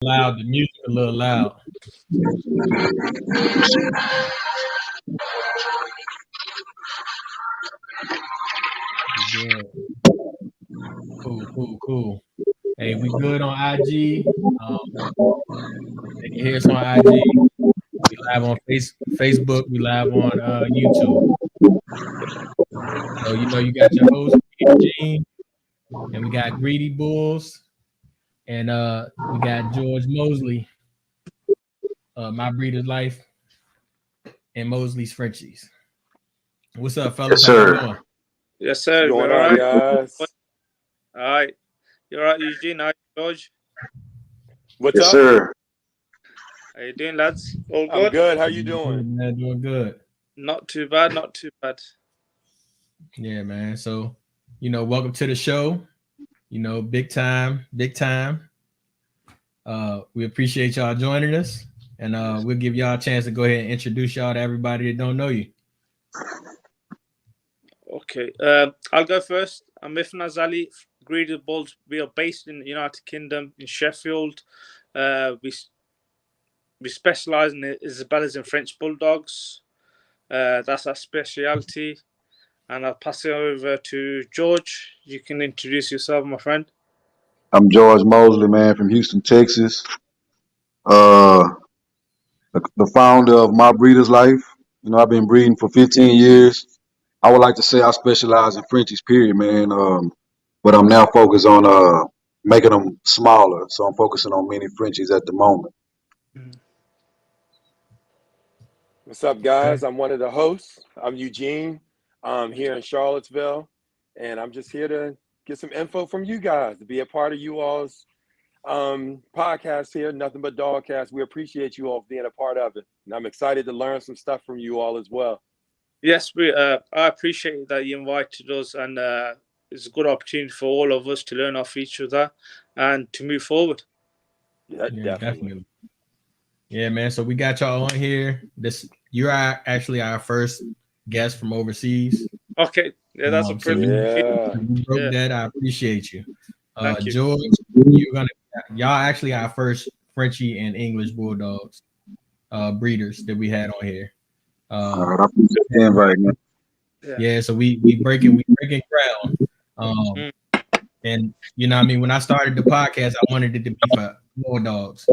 Loud, the music a little loud. Good. Cool. Hey, we good on IG. They can hear us on IG. We live on Facebook. We live on YouTube. So you got your host Eugene, and we got Greedy Bullz, and we got George Moseley, My Breeder's Life, and Moseley's Frenchies. What's up, fellas? Yes, How y'all sir. doing? Yes, sir. What's going We're all on, right. guys? All right. You're right, Eugene. How you, George? What's Yes, up? sir. How you doing, lads? All I'm good? good. How you Doing doing? good, man. Doing good. Not too bad. Not too bad. Yeah, man. So, welcome to the show. Big time. We appreciate y'all joining us, and we'll give y'all a chance to go ahead and introduce y'all to everybody that don't know you. Okay. I'll go first. I'm Mifna Zali, Greedy Bullz. We are based in the United Kingdom, in Sheffield. We specialise in Isabella's and French Bulldogs. That's our speciality. And I'll pass it over to George. You can introduce yourself, my friend. I'm George Moseley, man, from Houston, Texas. Uh, the founder of My Breeder's Life. I've been breeding for 15 years. I would like to say I specialize in Frenchies, period, man. But I'm now focused on making them smaller. So I'm focusing on mini Frenchies at the moment. What's up, guys? I'm one of the hosts. I'm Eugene. I'm here in Charlottesville, and I'm just here to get some info from you guys, to be a part of you all's podcast here, Nothing But Dogcast. We appreciate you all being a part of it, and I'm excited to learn some stuff from you all as well. Yes, I appreciate that you invited us, and it's a good opportunity for all of us to learn off each other and to move forward. Yeah, definitely. Yeah, man. So we got y'all on here. You're actually our first guest from overseas. Okay, yeah, that's a privilege. You broke that. I appreciate you. Thank you. George, y'all actually our first Frenchie and English Bulldogs breeders that we had on here. All right, I appreciate the invite, man. Yeah, so we breaking ground. And what I mean, when I started the podcast, I wanted it to be for Bulldogs.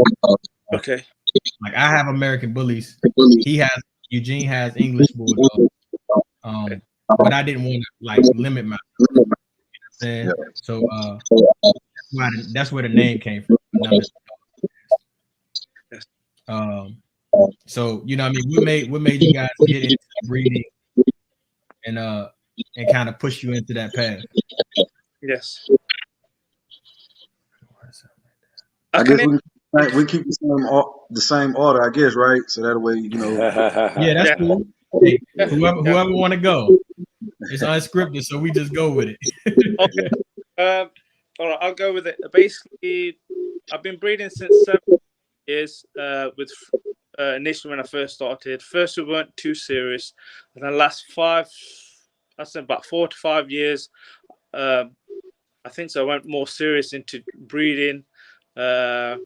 Okay. Like I have American Bullies. Eugene has English Bulldogs. But I didn't want to limit myself. You know what I'm saying? So that's where the name came from. So what I mean, what made you guys get into breeding and kind of push you into that path? Yes. I guess we keep the same order, I guess, right? So that way, Yeah, that's cool. Hey, whoever want to go, it's unscripted, so we just go with it. Okay. All right, I'll go with it. Basically, I've been breeding since 7 years. With initially when I first started, we weren't too serious, and the last 5, I said about 4 to 5 years. I think so. I went more serious into breeding, where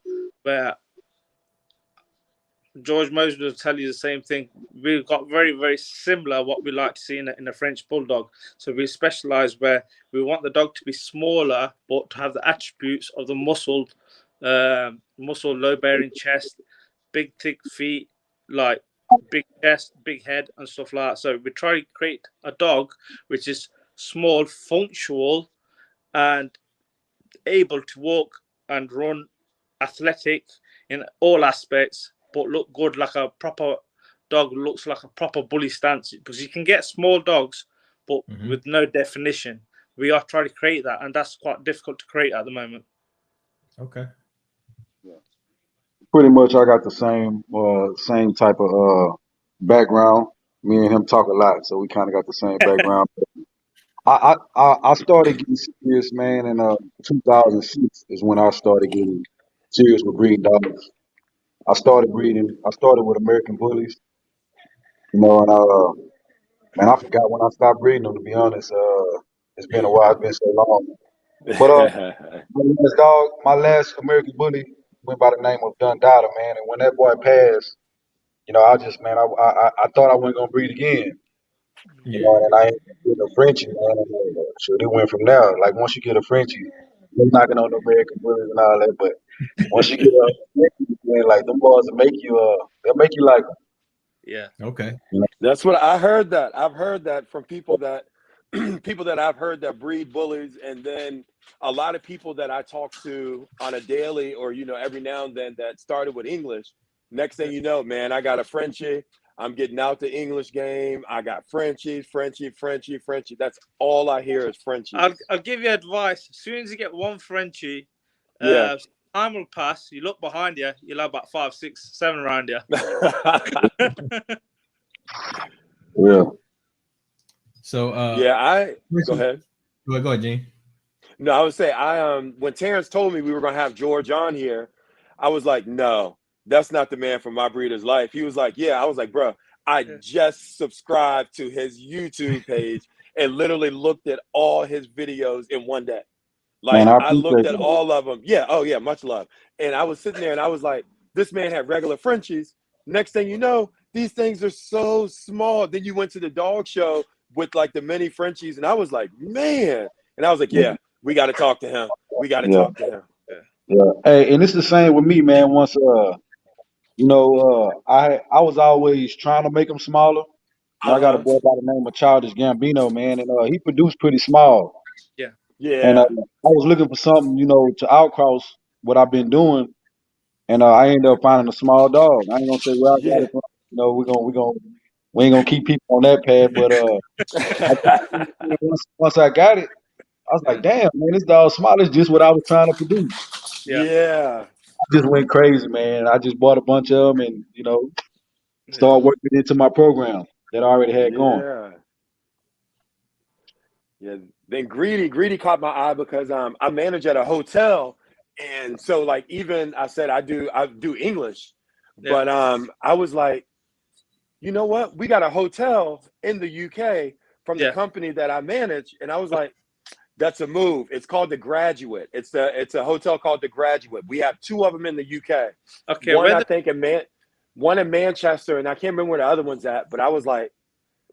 George Moseley will tell you the same thing. We've got very, very similar what we like to see in a French Bulldog. So we specialize where we want the dog to be smaller, but to have the attributes of the muscle, low-bearing chest, big, thick feet, like big chest, big head, and stuff like that. So we try to create a dog which is small, functional, and able to walk and run, athletic in all aspects, but look good like a proper dog, looks like a proper bully stance. Because you can get small dogs, but with no definition. We are trying to create that, and that's quite difficult to create at the moment. Okay. Yeah. Pretty much, I got the same type of background. Me and him talk a lot, so we kind of got the same background. I started getting serious, man, in 2006 is when I started getting serious with breeding dogs. I started with American Bullies, and man, I forgot when I stopped breeding them. To be honest, it's been a while. It's been so long. But my last American Bully, went by the name of Dundada, man. And when that boy passed, I just, man, I thought I wasn't gonna breathe again. Yeah. And I ended up getting a Frenchie, man. And sure, it went from there. Like once you get a Frenchie, you're knocking on the American bullets and all that. But once you get a Frenchie, man, like them boys will make you, they'll make you like them. Yeah. Okay. That's what I heard. That I've heard that from people that people that I've heard that breed bullies, and then a lot of people that I talk to on a daily or every now and then that started with English. Next thing you know, man, I got a Frenchie. I'm getting out the English game. I got Frenchie. That's all I hear is Frenchies. I'll give you advice. As soon as you get one Frenchie, Yeah. time will pass. You look behind you, you'll have about 5, 6, 7 around you. Yeah. So yeah, go ahead. Go ahead, Gene. No, I would say when Terrence told me we were gonna have George on here, I was like, no, that's not the man for my breeder's life. He was like, yeah. I was like, bro, I just subscribed to his YouTube page and literally looked at all his videos in one day. Like, Man, I looked at that. all of them. Yeah. Oh yeah, much love. And I was sitting there and I was like, this man had regular Frenchies. Next thing you know, these things are so small. Then you went to the dog show with like the mini Frenchies, and I was like, man. And I was like, yeah, we got to talk to him. We got to talk to him. Yeah. Hey, and it's the same with me, man. Once I was always trying to make them smaller. I got a boy by the name of Childish Gambino, man, and he produced pretty small. Yeah. And I was looking for something, to outcross what I've been doing, and I ended up finding a small dog. I ain't gonna say where I got it from. We ain't gonna keep people on that path, but once I got it, I was like, damn, man, this dog small is just what I was trying to produce. Yeah. I just went crazy, man. I just bought a bunch of them and, started working into my program that I already had going. Yeah. Then Greedy caught my eye because I manage at a hotel, and so like even I said I do English, but I was like, you know what? We got a hotel in the UK from the company that I manage, and I was like, that's a move. It's called The Graduate. It's a hotel called The Graduate. We have 2 of them in the UK. Okay. One I think one in Manchester, and I can't remember where the other one's at. But I was like,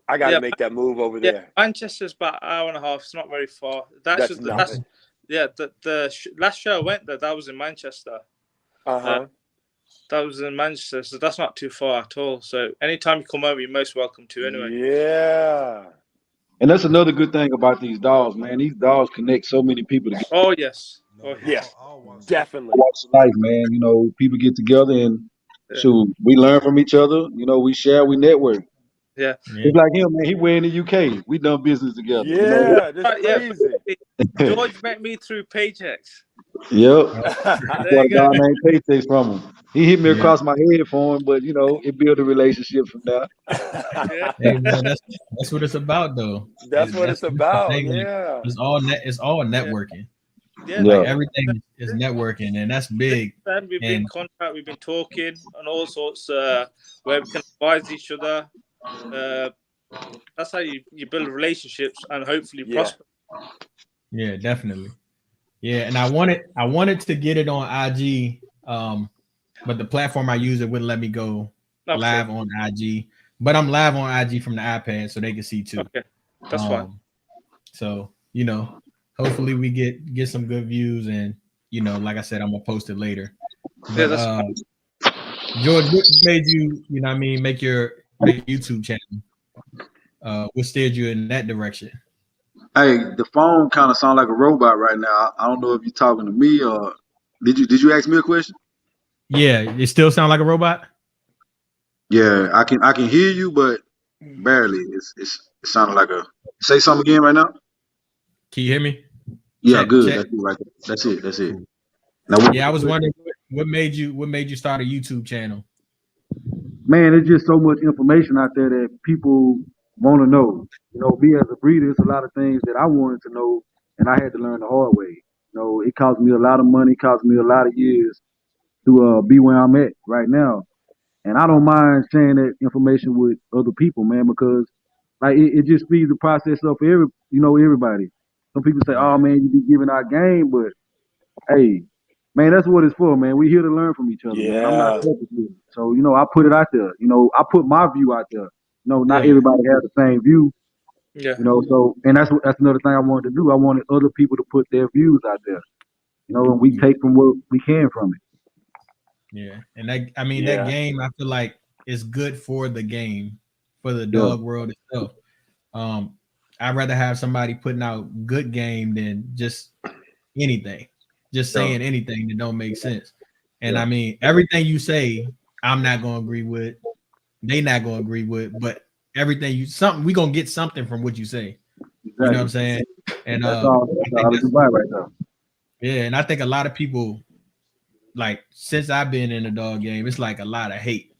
I got to make that move over there. Manchester's about an hour and a half. It's not very far. That's nothing. The last show I went there, that was in Manchester. That was in Manchester, so that's not too far at all. So anytime you come over, you're most welcome to anyway. Yeah. And that's another good thing about these dogs, man. These dogs connect so many people together. Oh yes. Yeah. Definitely. Walks of life, man. People get together and we learn from each other. We share, we network. Yeah. It's like him, man. He way in the UK. We done business together. Yeah, that's crazy. George met me through Paychecks. Yep. I got a guy named Paychecks from him. He hit me across my head for him, but it built a relationship from there. Hey, man, that's what it's about, though. That's what it's about. Thing, yeah. It's all networking. Yeah. Like everything is networking, and that's big. We've been in contact. We've been talking on all sorts where we can advise each other. That's how you build relationships and hopefully prosper. Yeah, definitely. Yeah, and I wanted to get it on IG, but the platform I use it wouldn't let me go live on IG. But I'm live on IG from the iPad, so they can see too. Okay, that's fine. So hopefully we get some good views, and like I said, I'm gonna post it later. But, that's George, what made you, make your YouTube channel? What steered you in that direction? Hey, the phone kind of sounds like a robot right now. I don't know if you're talking to me or did you ask me a question? Yeah, it still sound like a robot. Yeah, I can hear you, but barely. It sounded like a. Say something again right now. Can you hear me? Yeah, good. Check. That's it right there. That's it. Now, I was wondering what made you start a YouTube channel. Man, there's just so much information out there that people want to know. Me as a breeder, it's a lot of things that I wanted to know, and I had to learn the hard way. It cost me a lot of money, cost me a lot of years to be where I'm at right now. And I don't mind sharing that information with other people, man, because like it just speeds the process up for everybody. Some people say, "Oh man, you be giving out game," but hey, man, that's what it's for, man. We here to learn from each other, man. I'm not Yeah. selfish. So, I put it out there. I put my view out there. Not Yeah. everybody has the same view. Yeah. So, and that's another thing I wanted to do. I wanted other people to put their views out there. And we take from what we can from it. Yeah, and that Yeah. game, I feel like is good for the game, for the Yeah. dog world itself. I'd rather have somebody putting out good game than just anything, just Yeah. saying anything that don't make sense. And Yeah. I mean, everything you say, I'm not gonna agree with. They not gonna agree with, but everything we gonna get something from what you say. Exactly. You know what I'm saying? And That's all it's about right now. yeah, and I think a lot of people, like, since I've been in the dog game, it's like a lot of hate,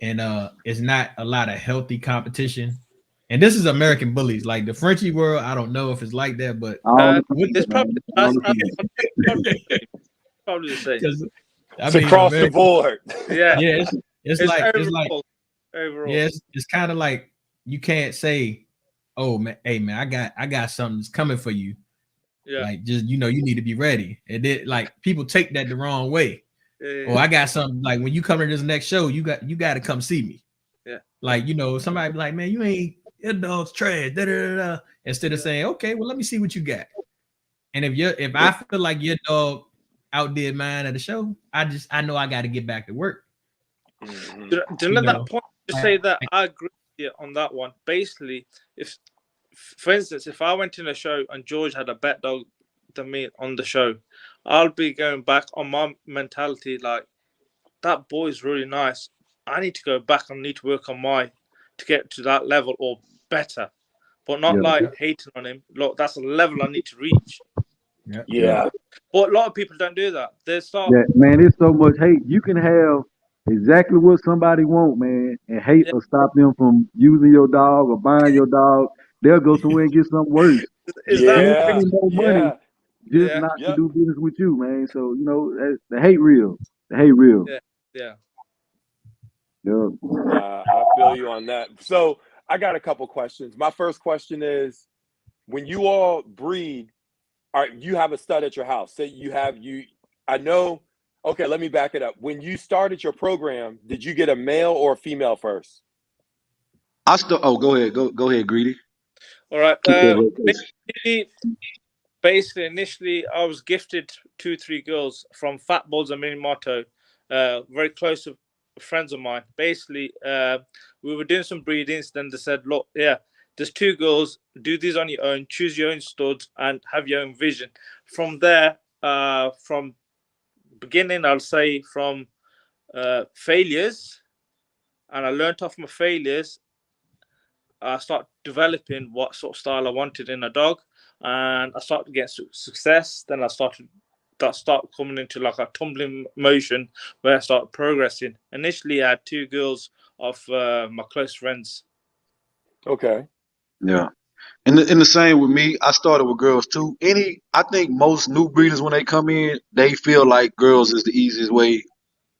and it's not a lot of healthy competition. And this is American bullies, like the Frenchie world. I don't know if it's like that, but It's probably probably the same. I It's mean, across the American, board. Yeah, yeah, it's like overall. yeah, it's kind of like you can't say, oh man, hey man, I got something that's coming for you. Yeah. Like, just you need to be ready. And then like people take that the wrong way. Yeah. Oh, I got something, like when you come to this next show, you got to come see me. Yeah. Like, somebody be like, man, your dog's trash. Da, da, da, da. Instead of saying, okay, well, let me see what you got. And if I feel like your dog outdid mine at the show, I know I got to get back to work. Mhm. Do you know that point? To say that I agree with you on that one. Basically, for instance, if I went in a show and George had a better dog than me on the show, I'll be going back on my mentality like, that boy's really nice. I need to go back and need to work on to get to that level or better, but not like hating on him. Look, that's a level I need to reach. Yeah. But a lot of people don't do that. They start. Yeah, man, it's so much hate. You can have exactly what somebody want, man, and hate will stop them from using your dog or buying your dog. They'll go somewhere and get something worse. Is They'll that pay more money just Yeah. not to do business with you, man. So the hate real. The hate real. Yeah. Yeah. I feel you on that. So I got a couple questions. My first question is, when you all breed, you have a stud at your house. Say I know. Okay, let me back it up. When you started your program, did you get a male or a female first? Go ahead. Go ahead, Greedy. All right. Keep that real Basically, initially, I was gifted 2-3 girls from Fat Bullz and Mini Motto, very close to friends of mine. Basically, we were doing some breedings. Then they said, look, yeah, there's 2 girls. Do these on your own. Choose your own studs and have your own vision. From there, from beginning, I'll say from failures, and I learned off my failures. I started developing what sort of style I wanted in a dog, and I started getting success. Then that started coming into like a tumbling motion where I started progressing. Initially, I had 2 girls of my close friends. Okay. Yeah. And the same with me. I started with girls too. I think most new breeders, when they come in, they feel like girls is the easiest way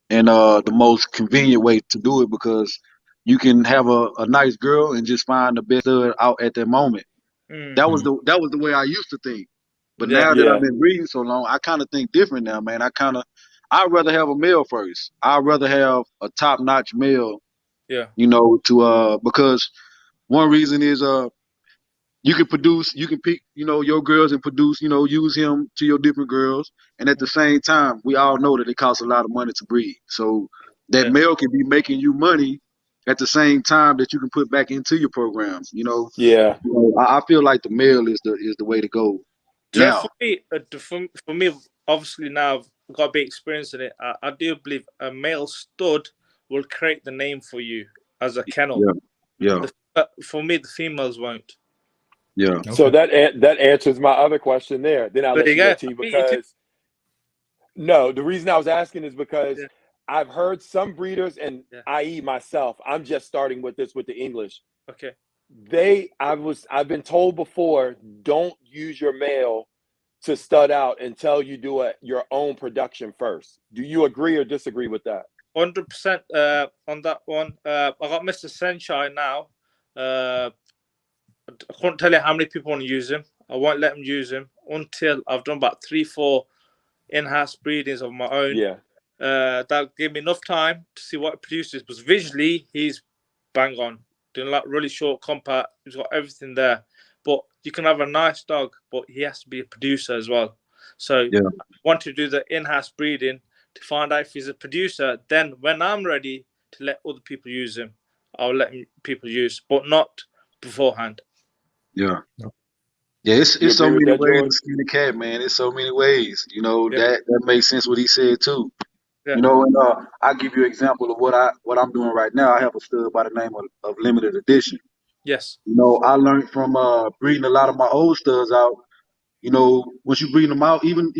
and the most convenient way to do it, because you can have a nice girl and just find the best stud out at that moment. That was the way I used to think. But Yeah. now that I've Yeah. been breeding so long, I kind of think different now, man. I'd rather have a male first. I'd rather have a top notch male, Yeah. because one reason is you can pick, your girls and produce, use him to your different girls. And at the same time, we all know that it costs a lot of money to breed. So that Yeah. male can be making you money at the same time that you can put back into your programs. Yeah. I feel like the male is the way to go now. For me, obviously now I've got a big experience in it. I do believe a male stud will create the name for you as a kennel. Yeah. For me, the females won't. Yeah. So that answers my other question there. Then I'll let you go, T, because no, the reason I was asking is because I've heard some breeders, and i.e. myself, I'm just starting with this with the English. Okay. I've been told before, don't use your male to stud out until you do your own production first. Do you agree or disagree with that? 100% on that one. I got Mr. Sunshine now. I couldn't tell you how many people want to use him. I won't let him use him until I've done about 3-4 in-house breedings of my own. Yeah. That gave me enough time to see what it produces. Because visually, he's bang on, doing like really short, compact. He's got everything there. But you can have a nice dog, but he has to be a producer as well. So Yeah. I want to do the in-house breeding to find out if he's a producer. Then when I'm ready to let other people use him, I'll let people use, but not beforehand. Yeah. Yeah, it's You so agree with many that, ways George? to skin a cat, man. It's so many ways. You know, Yeah. that makes sense what he said too. Yeah. You know, and I'll give you an example of what I'm doing right now. I have a stud by the name of limited edition. Yes. You know, I learned from breeding a lot of my old studs out. You know, once you breed them out, even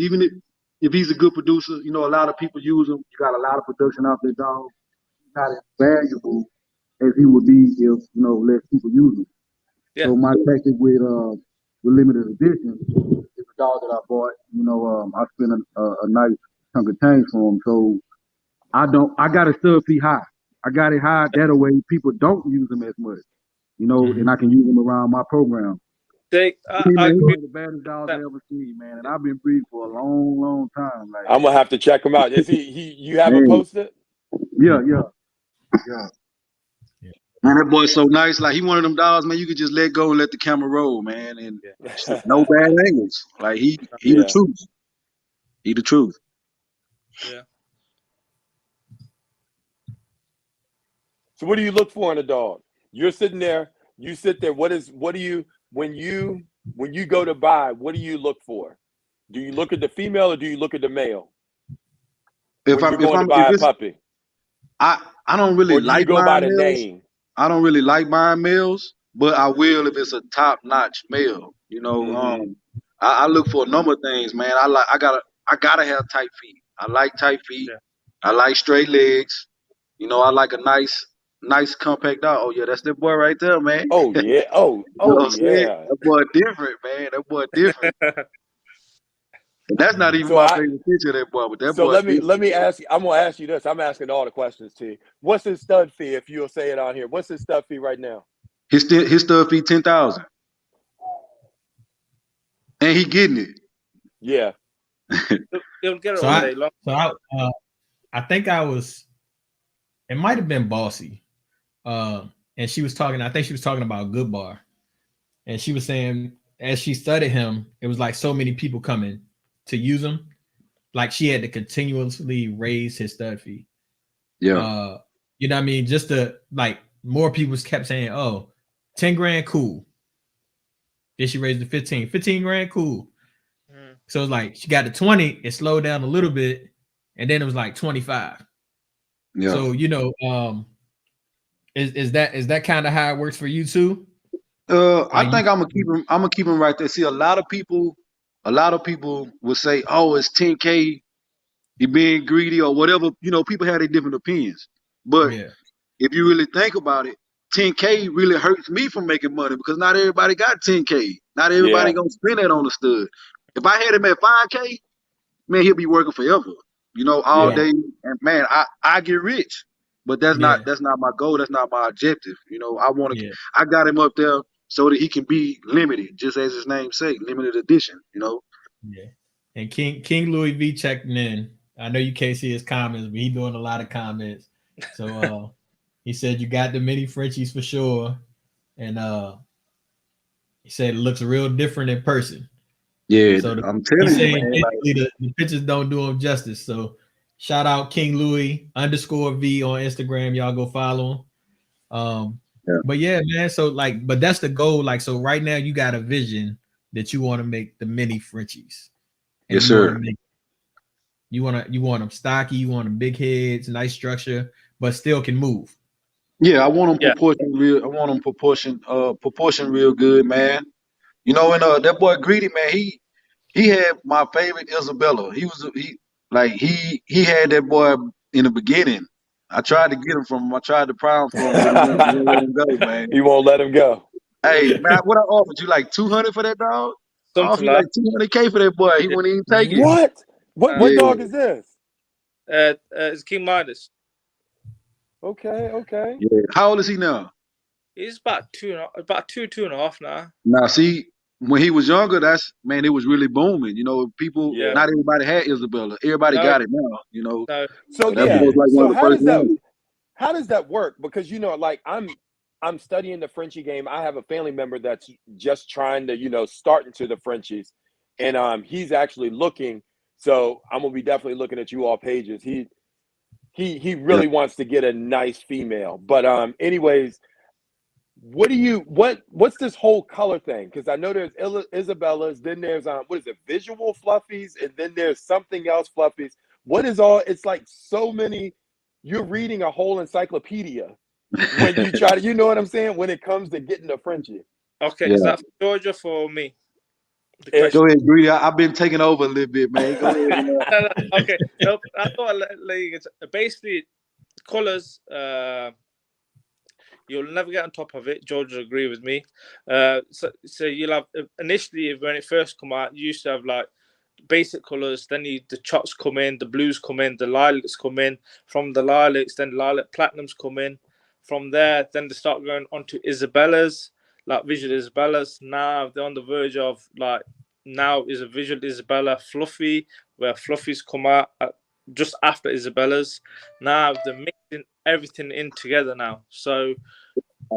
if he's a good producer, you know, a lot of people use him. You got a lot of production out there, dog. He's not as valuable as he would be if, you know, less people use him. Yeah. So my tactic with limited edition is a dog that I bought. You know, I spent a nice chunk of change for him. So I got a stud fee high. I got it high that way people don't use them as much. You know, and I can use them around my program. I Man, he's agree. one of the baddest dogs I ever seen, man. And I've been breeding for a long, long time. Like, I'm gonna have to check him out. Is he you have him man, posted? yeah. Man, that boy's so nice. Like, he one of them dogs, man. You could just let go and let the camera roll, man. And shit, no bad angles. Like, he the Yeah. truth. He the truth. Yeah. So what do you look for in a dog? You're sitting there, you sit there. What do you when you go to buy, what do you look for? Do you look at the female or do you look at the male? If When you're going to buy a puppy? I don't really Or do you like go by buying the males. name? I don't really like buying males, but I will if it's a top notch male. You know, I look for a number of things, man. I gotta have tight feet. I like tight feet. Yeah. I like straight legs. You know, I like a nice compact dog. Oh yeah, that's that boy right there, man. Oh yeah. Oh You know what I'm saying? yeah. That boy different, man. That boy different. And that's not even So my favorite picture of that boy, but that So boy let different. me ask you. I'm gonna ask you this. I'm asking all the questions to you. What's his stud fee? If you'll say it on here, what's his stud fee right now? His stuff fee 10,000, and he getting it. Yeah. He'll get it So all day long. I think it might have been Bossy. And she was talking, I think she was talking about Good Bar. And she was saying, as she studied him, it was like so many people coming to use him. Like she had to continuously raise his stud fee. Yeah. You know what I mean? Just to like more people kept saying, oh, 10 grand, cool. Then she raised to 15 grand, cool. So it's like she got to 20, it slowed down a little bit, and then it was like 25. Yeah. So you know, is that kind of how it works for you too? I think I'm gonna keep him right there. See, a lot of people would say, "Oh, it's 10K, he being greedy or whatever." You know, people have their different opinions. But Yeah, if you really think about it, 10K really hurts me from making money because not everybody got 10K. Not everybody Yeah. gonna spend that on a stud. If I had him at 5K, man, he'll be working forever. You know, all Yeah. day. And man, I get rich. But that's yeah, not my goal. That's not my objective. You know, yeah, I got him up there so that he can be limited, just as his name say, limited edition, you know. yeah. And King Louis V checking in. I know you can't see his comments, but he's doing a lot of comments. So he said you got the mini Frenchies for sure. And he said it looks real different in person. Yeah, So I'm he's telling you, saying man. basically the pictures don't do him justice. So shout out King Louis _V on Instagram. Y'all go follow him. Yeah. But yeah, man. So like, but that's the goal. Like, so right now you got a vision that you want to make the mini Frenchies. And Yes, sir. You want them stocky, you want them big heads, nice structure, but still can move. Yeah, I want them Yeah. proportion real good, man. You know, and that boy Greedy, man, he had my favorite Isabella. He had that boy in the beginning. I tried to get him from him. I tried to pry him from him, but he won't let him go, man. He won't let him go. Hey, man, what I offered you like 200 for that dog? I offered Something you like like 200K for that boy. He wouldn't even take it. What? What Yeah. dog is this? It's King Midas. Okay. Yeah. How old is he now? He's about two and a half now. Now, see, when he was younger, it was really booming. You know, people, Yeah. not everybody had Isabella. Everybody No. got it now. You know, No. So that yeah. was like So one of the first ones. how does that work? Because like I'm studying the Frenchie game. I have a family member that's just trying to start into the Frenchies, and he's actually looking. So I'm gonna be definitely looking at you all pages. He really wants to get a nice female. But anyways, what's this whole color thing? Because I know there's Isabellas, then there's what is it, visual fluffies, and then there's something else fluffies. What is all? It's like so many. You're reading a whole encyclopedia when you try to, you know what I'm saying? When it comes to getting a Frenchie. Okay, Yeah. is that for Georgia for me? Go ahead, Greedy. I've been taking over a little bit, man. Go ahead. No, okay. No, I thought basically colors. You'll never get on top of it. George will agree with me. So you'll have initially when it first come out, you used to have like basic colors. Then the chops come in, the blues come in, the lilacs come in. From the lilacs, then lilac platinums come in. From there, then they start going on to Isabellas, like visual Isabellas. Now they're on the verge of like now is a visual Isabella fluffy, where fluffies come out just after Isabellas. Now they're mixing everything in together now. So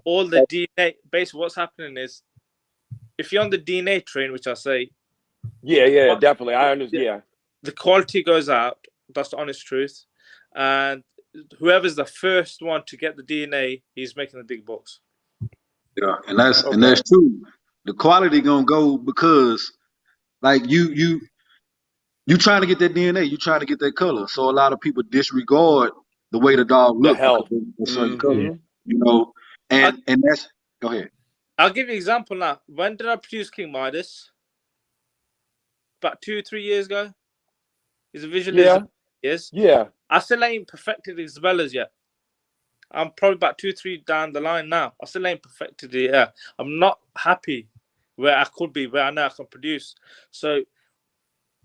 all the DNA, basically what's happening is if you're on the DNA train, which I say, Yeah, definitely. I understand. Yeah. the quality goes out. That's the honest truth. And whoever's the first one to get the DNA, he's making the big bucks. Yeah, and that's true. The quality gonna go because like you trying to get that DNA, you trying to get that color. So a lot of people disregard the way the dog The look health. because of a certain color. You know, and that's go ahead. I'll give you an example now. When did I produce King Midas? About 2-3 years ago. Is a visual years. Yeah. I still ain't perfected Isabella's yet. I'm probably about 2-3 down the line now. I still ain't perfected it. Yeah, I'm not happy where I could be, where I know I can produce. So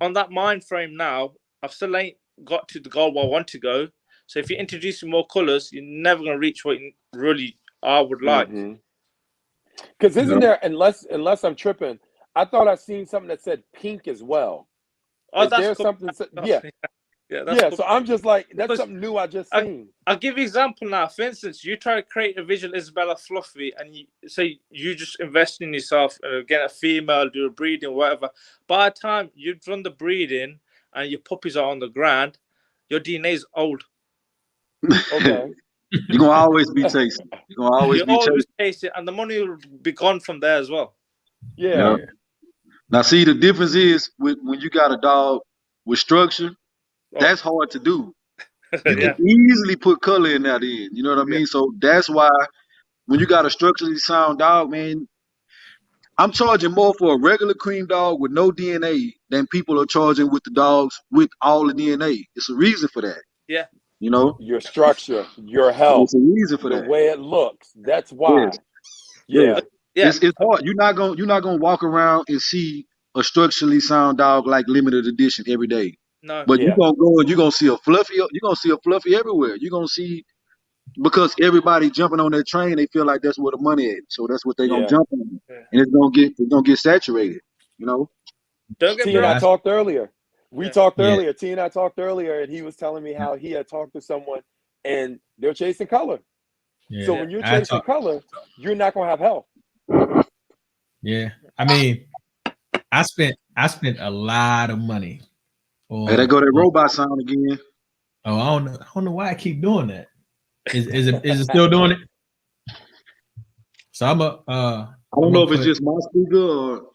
on that mind frame now, I still ain't got to the goal where I want to go. So if you're introducing more colors, you're never gonna reach what really I would like. Because isn't there, unless I'm tripping, I thought I seen something that said pink as well. Oh, is that's there cool. something? Yeah, cool. So I'm just like, that's something new I just seen. I'll give you an example now. For instance, you try to create a visual Isabella fluffy, and you just invest in yourself, get a female, do a breeding, whatever. By the time you've done the breeding and your puppies are on the ground, your DNA is old. Okay. You're gonna always be chasing. You're gonna always be chasing, and the money will be gone from there as well. Yeah. Now, see, the difference is when you got a dog with structure, that's hard to do. You can easily put color in that in. You know what I mean? So that's why when you got a structurally sound dog, man, I'm charging more for a regular cream dog with no DNA than people are charging with the dogs with all the DNA. It's a reason for that. Yeah. You know? Your structure, your health. It's a reason for the that. way it looks. That's why. Yeah. It's hard. You're not gonna walk around and see a structurally sound dog like limited edition every day. No. But you're gonna go and you're gonna see a fluffy everywhere. You're gonna see because everybody jumping on that train, they feel like that's where the money is. So that's what they're gonna jump on. And it's gonna get saturated, you know. T and I talked earlier. We talked earlier. T and I talked earlier, and he was telling me how he had talked to someone and they're chasing color. Yeah. So when you're chasing color, you're not gonna have health. Yeah. I mean, I spent a lot of money. Hey, there go that robot sound again. Oh, I don't know why I keep doing that. Is it still doing it? So I'm I don't know if it's just my speaker or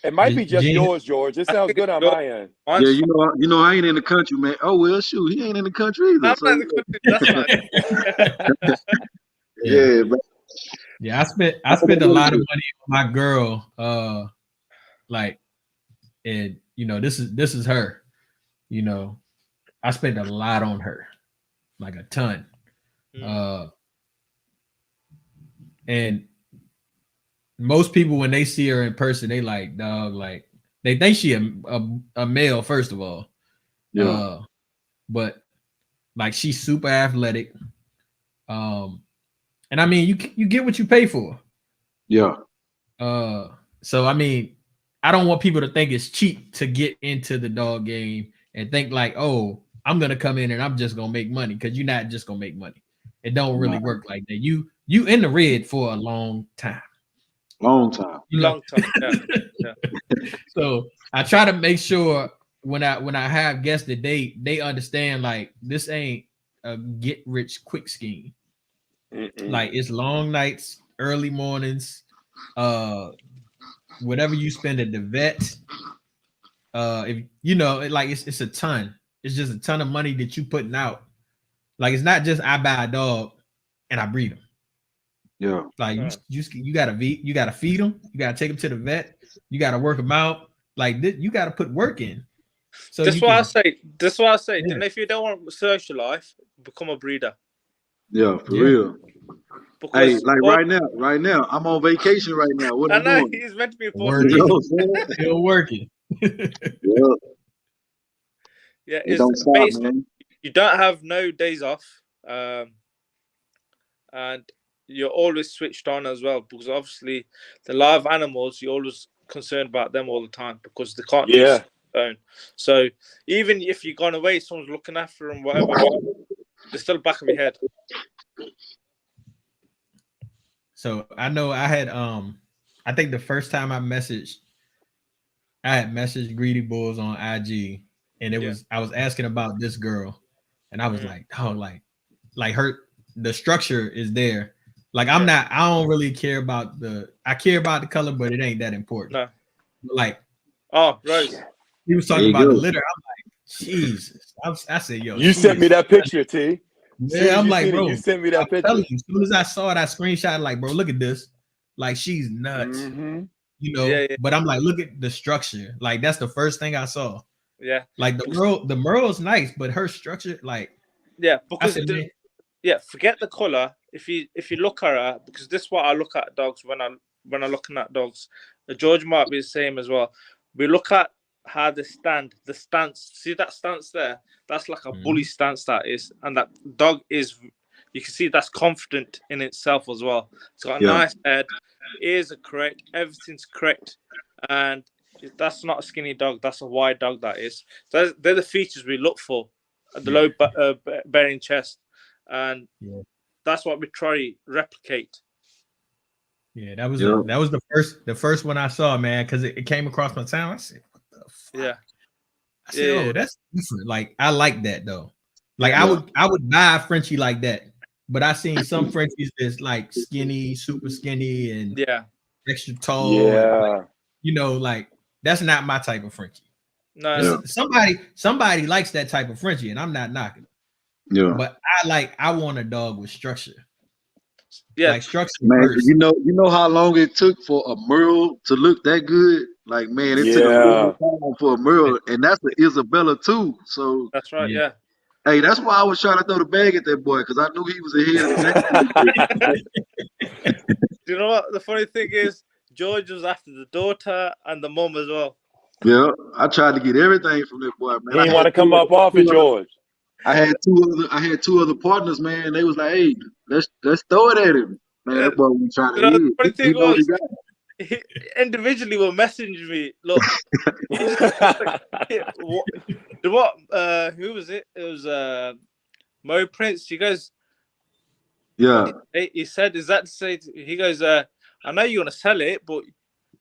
it might be just yours, George. It sounds good on my end. Yeah, you know, I ain't in the country, man. Oh well, shoot, he ain't in the country either. I'm not in the country. That's fine. Yeah, but yeah, I spent a lot of money on my girl. Like, and you know, this is her. You know, I spent a lot on her, like a ton. And most people when they see her in person, they like, dog, like they think she a male, first of all. Yeah. But like she's super athletic. And I mean you get what you pay for. Yeah. So I mean, I don't want people to think it's cheap to get into the dog game and think like, oh, I'm gonna come in and I'm just gonna make money, because you're not just gonna make money. It don't really Nah, work like that. You in the red for a long time. long time. You know? Long time. Yeah. So I try to make sure when I have guests that they understand like this ain't a get rich quick scheme. Like it's long nights, early mornings, whatever you spend at the vet. If you know, like it's a ton. It's just a ton of money that you putting out. Like it's not just I buy a dog and I breed them. Yeah. Like you gotta feed them. You gotta take them to the vet. You gotta work them out. Like you gotta put work in. So That's you why can. I say. That's why I say. Yeah. Then if you don't want social life, become a breeder. Yeah, for Yeah. real. Hey, Because like right now, I'm on vacation right now. What I I'm know doing? he's meant to be in Word You Portuguese. know is what I'm saying? still working. Yeah, Yeah, it it's don't stop, based. man. You don't have no days off, and you're always switched on as well. Because obviously, the live animals, you're always concerned about them all the time because they can't do Yeah. own. So even if you've gone away, someone's looking after them, whatever. They're still back of your head. So I know I had I think the first time I had messaged Greedy Bulls on IG, and I was asking about this girl, and I was like, oh, like her, the structure is there. Like I don't really care about I care about the color, but it ain't that important. No. Like, oh, Rose. He was talking about the litter. I'm like, Jesus. I said, yo, you sent me that picture, T. Yeah, I'm like, bro, you sent me that picture. Telling you, as soon as I saw it, I screenshot like, bro, look at this. Like, she's nuts. You know, but I'm like, look at the structure. Like, that's the first thing I saw. Yeah. Like the Merle's nice, but her structure, like, because forget the color. If you look at her, because this is what I look at dogs when I'm looking at dogs. The George might be the same as well. We look at how they stand, the stance. See that stance there? That's like a bully stance that is, and that dog is. You can see that's confident in itself as well. It's got a nice head, ears are correct, everything's correct, and that's not a skinny dog. That's a wide dog. That is. So they're the features we look for. The low bearing chest, and that's what we try to replicate. Yeah, that was the first one I saw, man, because it came across my town. I said, what the fuck? Yeah. I said, oh, that's different. Like, I like that though. Like, I would buy a Frenchie like that, but I seen some Frenchies that's like skinny, super skinny, and extra tall. Yeah. And, like, you know, like that's not my type of Frenchie. No. Somebody likes that type of Frenchie, and I'm not knocking. Yeah. But I want a dog with structure. Yeah, like structure. Man, first. you know how long it took for a Merle to look that good? Like, man, it took a long time for a Merle, and that's the Isabella too. So that's right. Yeah. Hey, that's why I was trying to throw the bag at that boy, because I knew he was ahead of the game. Do you know what the funny thing is? George was after the daughter and the mom as well. Yeah, I tried to get everything from that boy, man. He didn't want to come up off of George. I had two other partners, man. They was like, "Hey, let's throw it at him." Man, that boy was trying to hit. The funny thing knows was, he individually were messaging me. Look, who was it? It was Mo Prince. He goes, yeah. He said, "Is that to say?" He goes, "I know you're gonna sell it, but."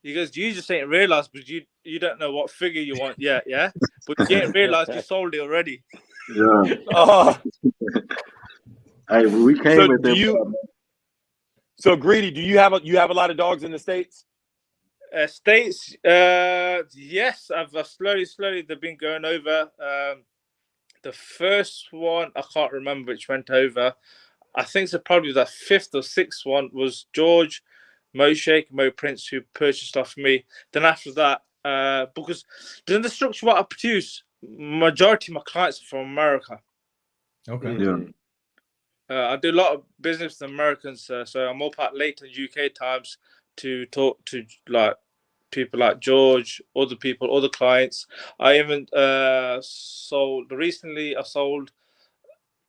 He goes, you just ain't realized, but you don't know what figure you want yet, yeah? But you ain't realized you sold it already. Yeah. Hey, we came with them. So Greedy, do you have a lot of dogs in the States? States, yes. I've slowly they've been going over. The first one I can't remember which went over. I think so. Probably the fifth or sixth one was George, Mo Prince, who purchased off me. Then after that, because then the structure what I produce, majority of my clients are from America. Okay. Yeah. I do a lot of business with Americans, so I'm up at late in UK times to talk to like people like George, other people, other clients. I even sold recently. I sold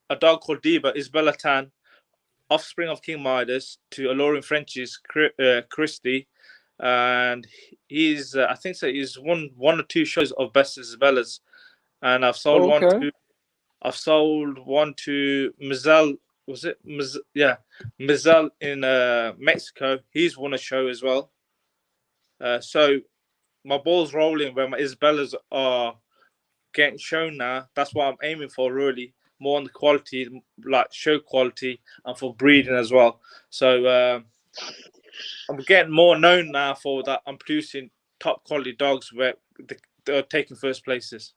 a dog called Diva, Isabella Tan, offspring of King Midas, to alluring Frenchies, Christy, and he's I think so. He's won 1 or 2 shows of Best Isabellas, and I've sold one Okay. to. I've sold one to Mizell. Was it? Yeah, Mizell in Mexico. He's won a show as well. So my ball's rolling where my Isabellas are getting shown now. That's what I'm aiming for, really. More on the quality, like show quality, and for breeding as well. So I'm getting more known now for that. I'm producing top quality dogs where they're taking first places.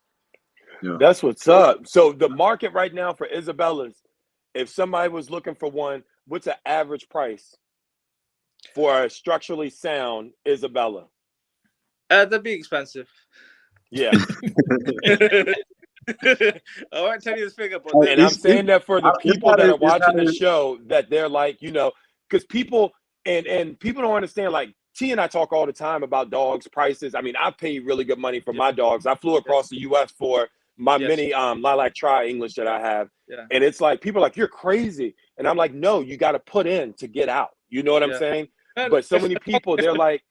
Yeah. That's what's up. So the market right now for Isabellas, if somebody was looking for one, what's an average price for a structurally sound Isabella? They'd be expensive. Yeah. I won't tell you this figure, but And I'm saying that for the people that are watching the it's show, that they're like, because people and people don't understand. Like T and I talk all the time about dogs prices. I mean, I pay really good money for my dogs. I flew across the U.S. for my mini Lilac Tri English that I have, and it's like people are like, you're crazy, and I'm like, no, you got to put in to get out. You know what I'm saying? But so many people, they're like,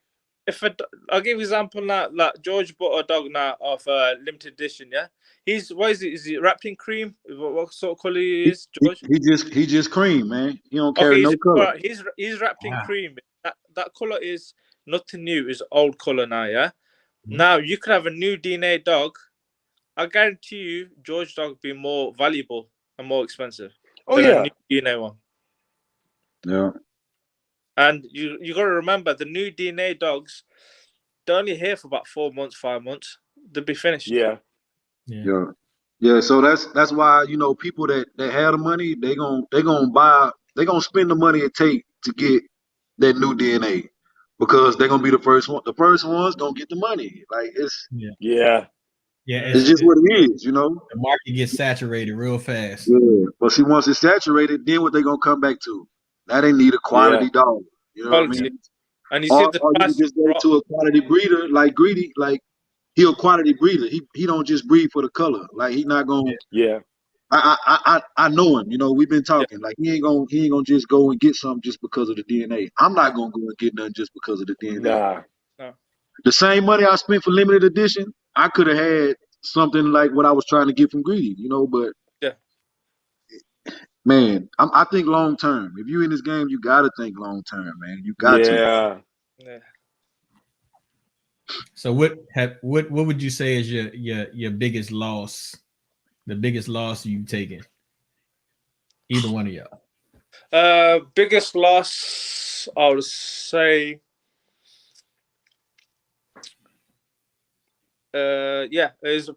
I'll give you an example now. Like George bought a dog now of limited edition. Yeah, what is it? Is it wrapped in cream? What sort of color is George? he just cream, man. He don't carry Okay, no color. he's wrapped in cream. That color is nothing new. Is old color now. Yeah. Now you could have a new DNA dog. I guarantee you, George dog will be more valuable and more expensive than a new DNA one. Yeah. And you got to remember, the new DNA dogs, they're only here for about 4 months, 5 months. They'll be finished. Yeah. So that's why people that have the money, they gonna spend the money it take to get that new DNA because they're gonna be the first one. The first ones gonna get the money. Like it's it's just what it is, The market gets saturated real fast. Yeah, but see, once it's saturated, then what they gonna come back to? Now they need a quality dog. You know what I mean? And you see the or you can just go to a quality breeder like Greedy, like he a quality breeder. He don't just breed for the color. Like he not gonna. I know him. We've been talking. Like he ain't gonna just go and get something just because of the DNA. I'm not gonna go and get nothing just because of the DNA. No. The same money I spent for limited edition, I could have had something like what I was trying to get from Greedy. But man, I think long term. If you in this game, you gotta think long term, man. You got to. Yeah. So what would you say is your biggest loss? The biggest loss you've taken? Either one of y'all. Biggest loss, I would say. It's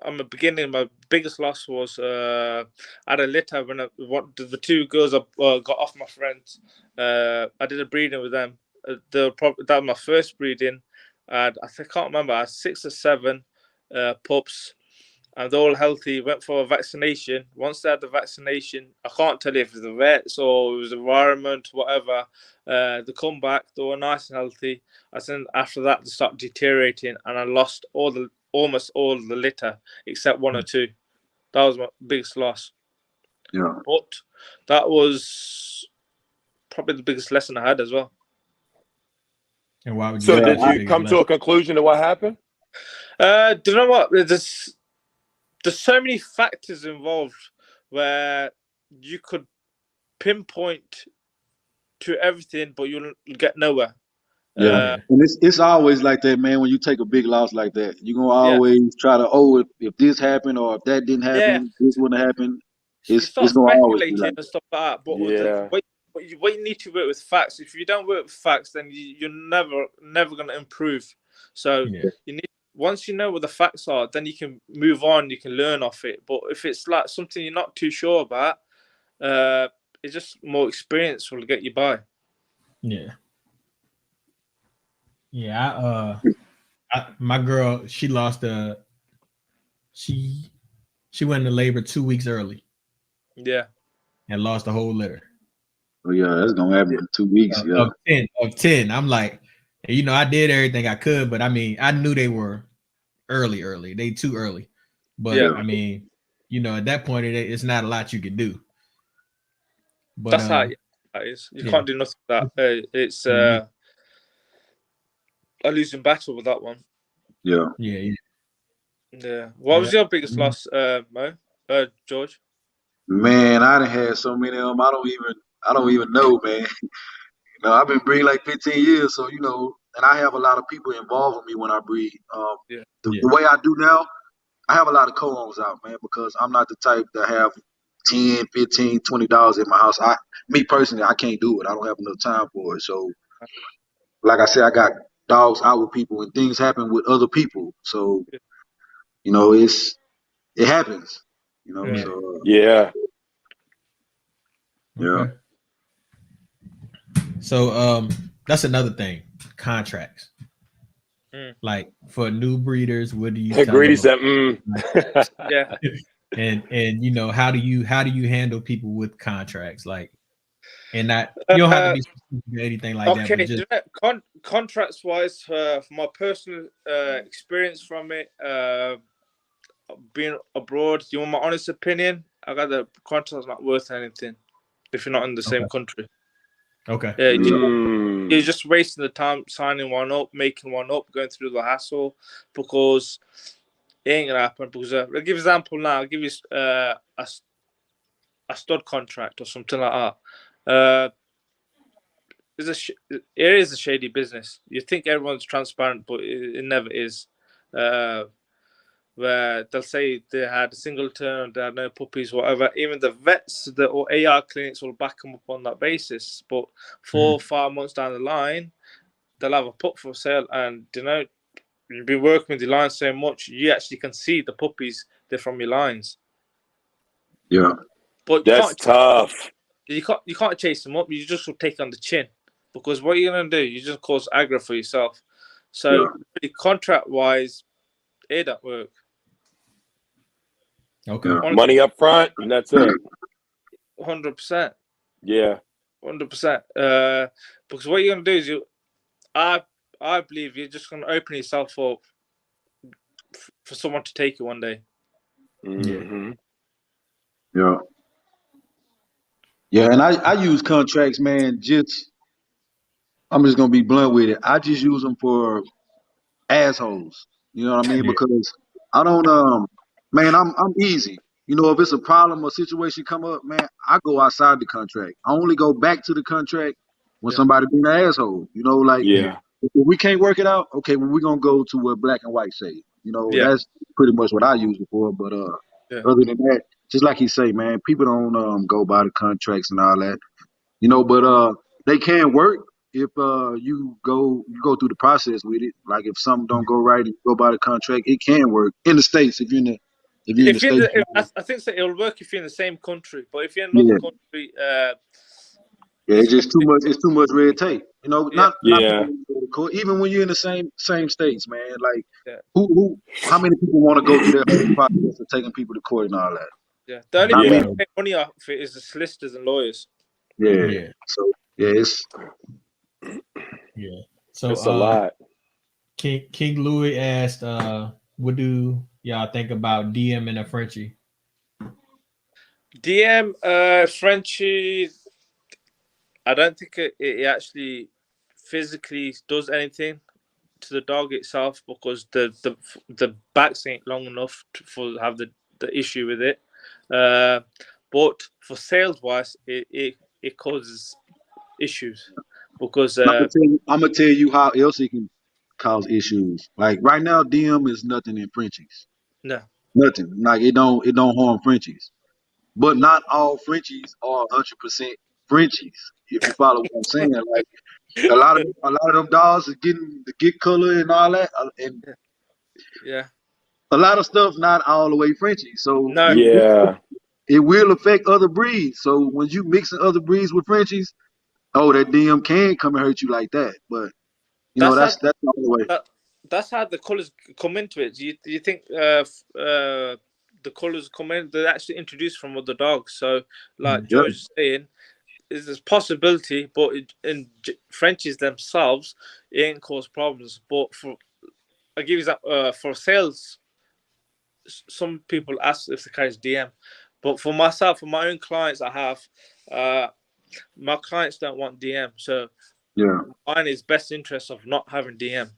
I'm a beginning. My biggest loss was I had a litter when the 2 girls got off my friends. I did a breeding with them. That was my first breeding. I can't remember. I had 6 or 7 pups, and they're all healthy. Went for a vaccination. Once they had the vaccination, I can't tell you if it was the vets or it was the environment, whatever. They come back. They were nice and healthy. Then after that, they started deteriorating, and I lost almost all the litter except 1 or 2. That was my biggest loss. Yeah. But that was probably the biggest lesson I had as well. And why would you? So did you come to a conclusion to what happened? Do you know what? There's so many factors involved where you could pinpoint to everything, but you'll get nowhere. Yeah, and it's always like that, man. When you take a big loss like that, you're gonna always try to, if this happened or if that didn't happen, this wouldn't happen. It's gonna always be like and stuff like that. But what you need to work with facts. If you don't work with facts, then you're never gonna improve. So you need, once you know what the facts are, then you can move on. You can learn off it. But if it's like something you're not too sure about, it's just more experience will get you by. Yeah, my girl, she lost she went into labor 2 weeks early. Yeah, and lost the whole litter. Oh yeah, that's gonna happen in 2 weeks. Of 10. I'm like, I did everything I could, but I mean, I knew they were early. They too early. But I mean, at that point, it's not a lot you can do. But that's how it is. You can't do nothing with that. It's a losing battle with that one. Yeah. Yeah. Yeah. What was your biggest loss, Mo? George? Man, I done had so many of them. I don't even know, man. I've been breeding like 15 years, so and I have a lot of people involved with me when I breed. Yeah. The way I do now, I have a lot of co-owners out, man, because I'm not the type to have 10, 15, $20 in my house. Me personally, I can't do it. I don't have enough time for it. So, like I said, I got dogs out with people, and things happen with other people. So, it happens. Yeah. So Yeah. yeah. Okay. So that's another thing. Contracts. Like for new breeders, what do you tell Greedy them? said, Yeah. And how do you handle people with contracts? Like, and not you don't have to be specific or anything like that. But just contracts wise, from my personal experience from it, being abroad, you want my honest opinion? I got the contract's not worth anything if you're not in the same country. Okay. Yeah, you're just wasting the time signing one up, making one up, going through the hassle, because it ain't gonna happen. Because I'll give you an example now. I'll give you a stud contract or something like that. It is a shady business. You think everyone's transparent, but it never is. Where they'll say they had a single turn, they had no puppies, whatever. Even the vets, or AR clinics will back them up on that basis. But 4 or 5 months down the line, they'll have a pup for sale, and you've been working with the lines so much, you actually can see the puppies. They're from your lines. Yeah. But that's tough. You can't chase them up. You just will take on the chin, because what you're gonna do, you just cause aggro for yourself. So contract wise, it don't work. Okay. Yeah. Money up front, and that's it. 100%. Yeah. 100%. Because what you're gonna do is I believe you're just gonna open yourself up for someone to take you one day. Mm-hmm. Yeah. Yeah, and I use contracts, man. I'm just gonna be blunt with it. I just use them for assholes. You know what I mean? Yeah. Because I don't man, I'm easy. If it's a problem or situation come up, man, I go outside the contract. I only go back to the contract when somebody being an asshole. Like Yeah. if we can't work it out, okay, well we're gonna go to what black and white say. Yeah. That's pretty much what I use it for. But other than that, just like he say, man, people don't go by the contracts and all that. But they can work if you go through the process with it. Like if something don't go right and you go by the contract, it can work in the States if you're in the States. I think so it'll work if you're in the same country, but if you're in another Yeah. country, It's just too much. It's too much red tape. Not Yeah. people go to court. Even when you're in the same states, man. Like how many people want to go through that whole process of taking people to court and all that? Yeah, the only people who make money off it is the solicitors and lawyers. Yeah. So it's So it's a lot. King Louis asked, what do y'all think about DM and a Frenchie? DM Frenchie, I don't think it actually physically does anything to the dog itself, because the backs ain't long enough to have the issue with it. But for sales wise, it causes issues, because I'm gonna tell you how else it can cause issues. Like right now, DM is nothing in Frenchies. no. Nothing. Like it don't harm Frenchies. But not all Frenchies are 100% Frenchies. If you follow what I'm saying, like a lot of them dogs is getting the get color and all that, and Yeah. a lot of stuff not all the way Frenchy. So No. it will affect other breeds. So when you mixing other breeds with Frenchies, that DM can come and hurt you like that. But that's the only way. That's how the colors come into it. Do you think the colors come in? They're actually introduced from other dogs. So, like George is saying, there's a possibility, but in Frenchies themselves, it ain't cause problems. But I give you that for sales, some people ask if the carries DM, but for myself, for my own clients, I have my clients don't want DM, so mine is best interest of not having DM.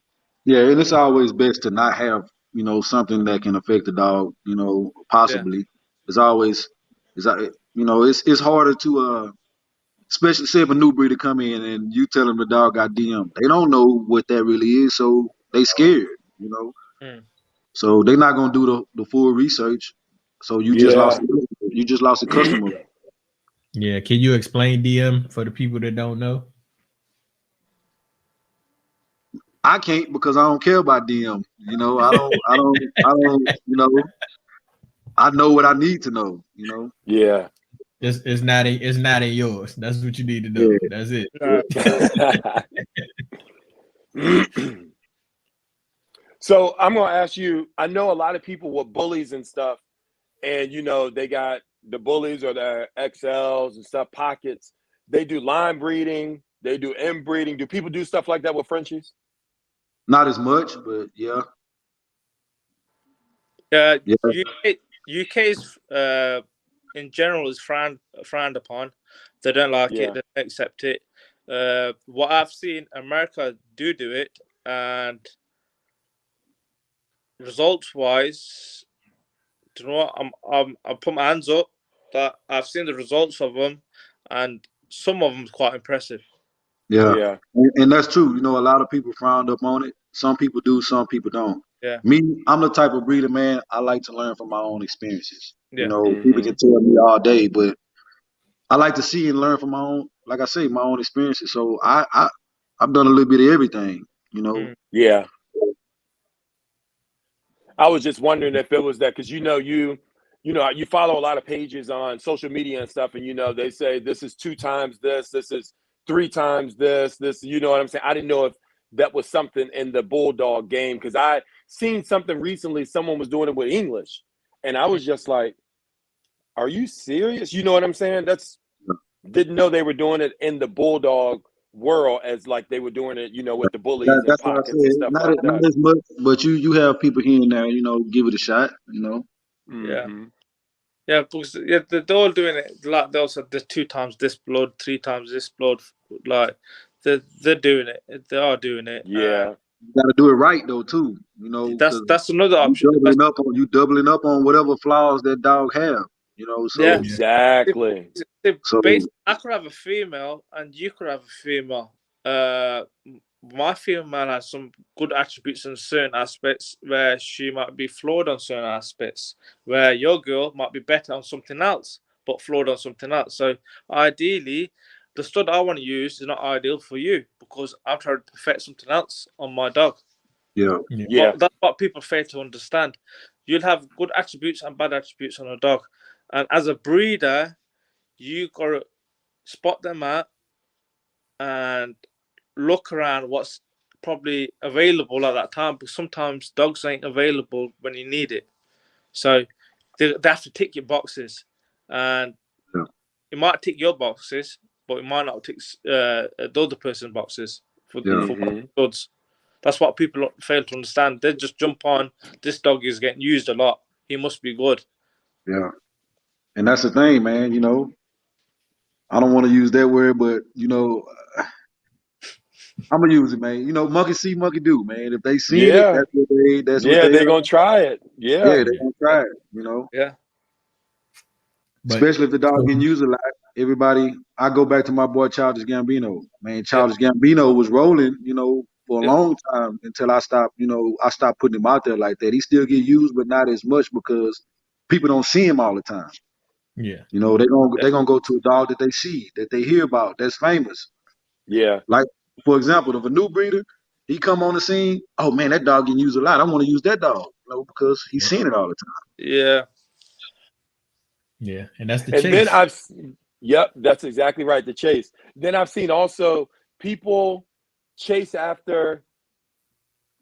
Yeah, and it's always best to not have, something that can affect the dog, Yeah. possibly. It's always, it's harder to, especially say if a new breeder come in and you tell them the dog got DM. They don't know what that really is, so they scared, Mm. So they're not gonna do the full research. So Yeah. you just lost a customer. Yeah. Can you explain DM for the people that don't know? I can't because I don't care about DM. I know what I need to know. Yeah. It's not in yours. That's what you need to know. Yeah. That's it. No. So I'm gonna ask you. I know a lot of people with bullies and stuff, and they got the bullies or the XLs and stuff, pockets. They do line breeding. They do inbreeding. Do people do stuff like that with Frenchies? Not as much, but yeah. Yeah. UK is in general is frowned upon. They don't like it. Yeah. They don't accept it. What I've seen, America do it, and results wise, do you know what? I put my hands up that I've seen the results of them, and some of them quite impressive. Yeah. Yeah. And that's true. A lot of people frowned up on it. Some people do, some people don't. Yeah, Me, I'm the type of breeder, man. I like to learn from my own experiences. yeah, People Mm-hmm. can tell me all day, but I like to see and learn from my own, like I say, my own experiences. So I've done a little bit of everything. mm, Yeah. I was just wondering if it was that because you follow a lot of pages on social media and stuff, and they say this is 2 times this is 3 times this. You know what I'm saying? I didn't know if that was something in the bulldog game because I seen something recently. Someone was doing it with English, and I was just like, "Are you serious?" You know what I'm saying? Didn't know they were doing it in the bulldog world as like they were doing it, with the bullies and That's what I pockets and said. stuff Not like that. not as much, but you have people here and there, give it a shot. yeah, Mm-hmm. yeah. Because they're all doing it like they also there's 2 times this blood, 3 times this blood. Like they're doing it. They are doing it. Yeah. You got to do it right though too. Because That's another you option. doubling up on whatever flaws that dog have. Yeah. So Yeah. Exactly. Basically, I could have a female and you could have a female. Uh, my female has some good attributes in certain aspects where she might be flawed on certain aspects, where your girl might be better on something else, but flawed on something else. So ideally, the stud I want to use is not ideal for you because I'm trying to perfect something else on my dog. yeah, Yeah. Yeah. But that's what people fail to understand. You'll have good attributes and bad attributes on a dog. And as a breeder, you got to spot them out and look around what's probably available at that time. But sometimes dogs ain't available when you need it. So they have to tick your boxes. And yeah, it might tick your boxes, but it might not tick the other person's boxes for yeah, Mm-hmm. studs. That's what people fail to understand. They just jump on. This dog is getting used a lot. He must be good. yeah. And that's the thing, man. I don't want to use that word, but I'm gonna use it, man. Monkey see, monkey do, man. If they seen it, Yeah. that's what Yeah. they They're gonna try it. yeah, Yeah. they gonna try it. Yeah, But Especially if the dog getting used a lot. Everybody, I go back to my boy Childish Gambino. Man, yeah, Childish Gambino was rolling, for a yeah, long time until I stopped putting him out there like that. He still get used, but not as much because people don't see him all the time. yeah. They gonna go to a dog that they see, that they hear about, that's famous. Yeah. Like for example, if a new breeder, he come on the scene, oh man, that dog getting used a lot. I want to use that dog, because he's Yeah. seeing it all the time. yeah. Yeah. And that's the And then chase. yep, that's exactly right. The chase. Then I've seen also people chase after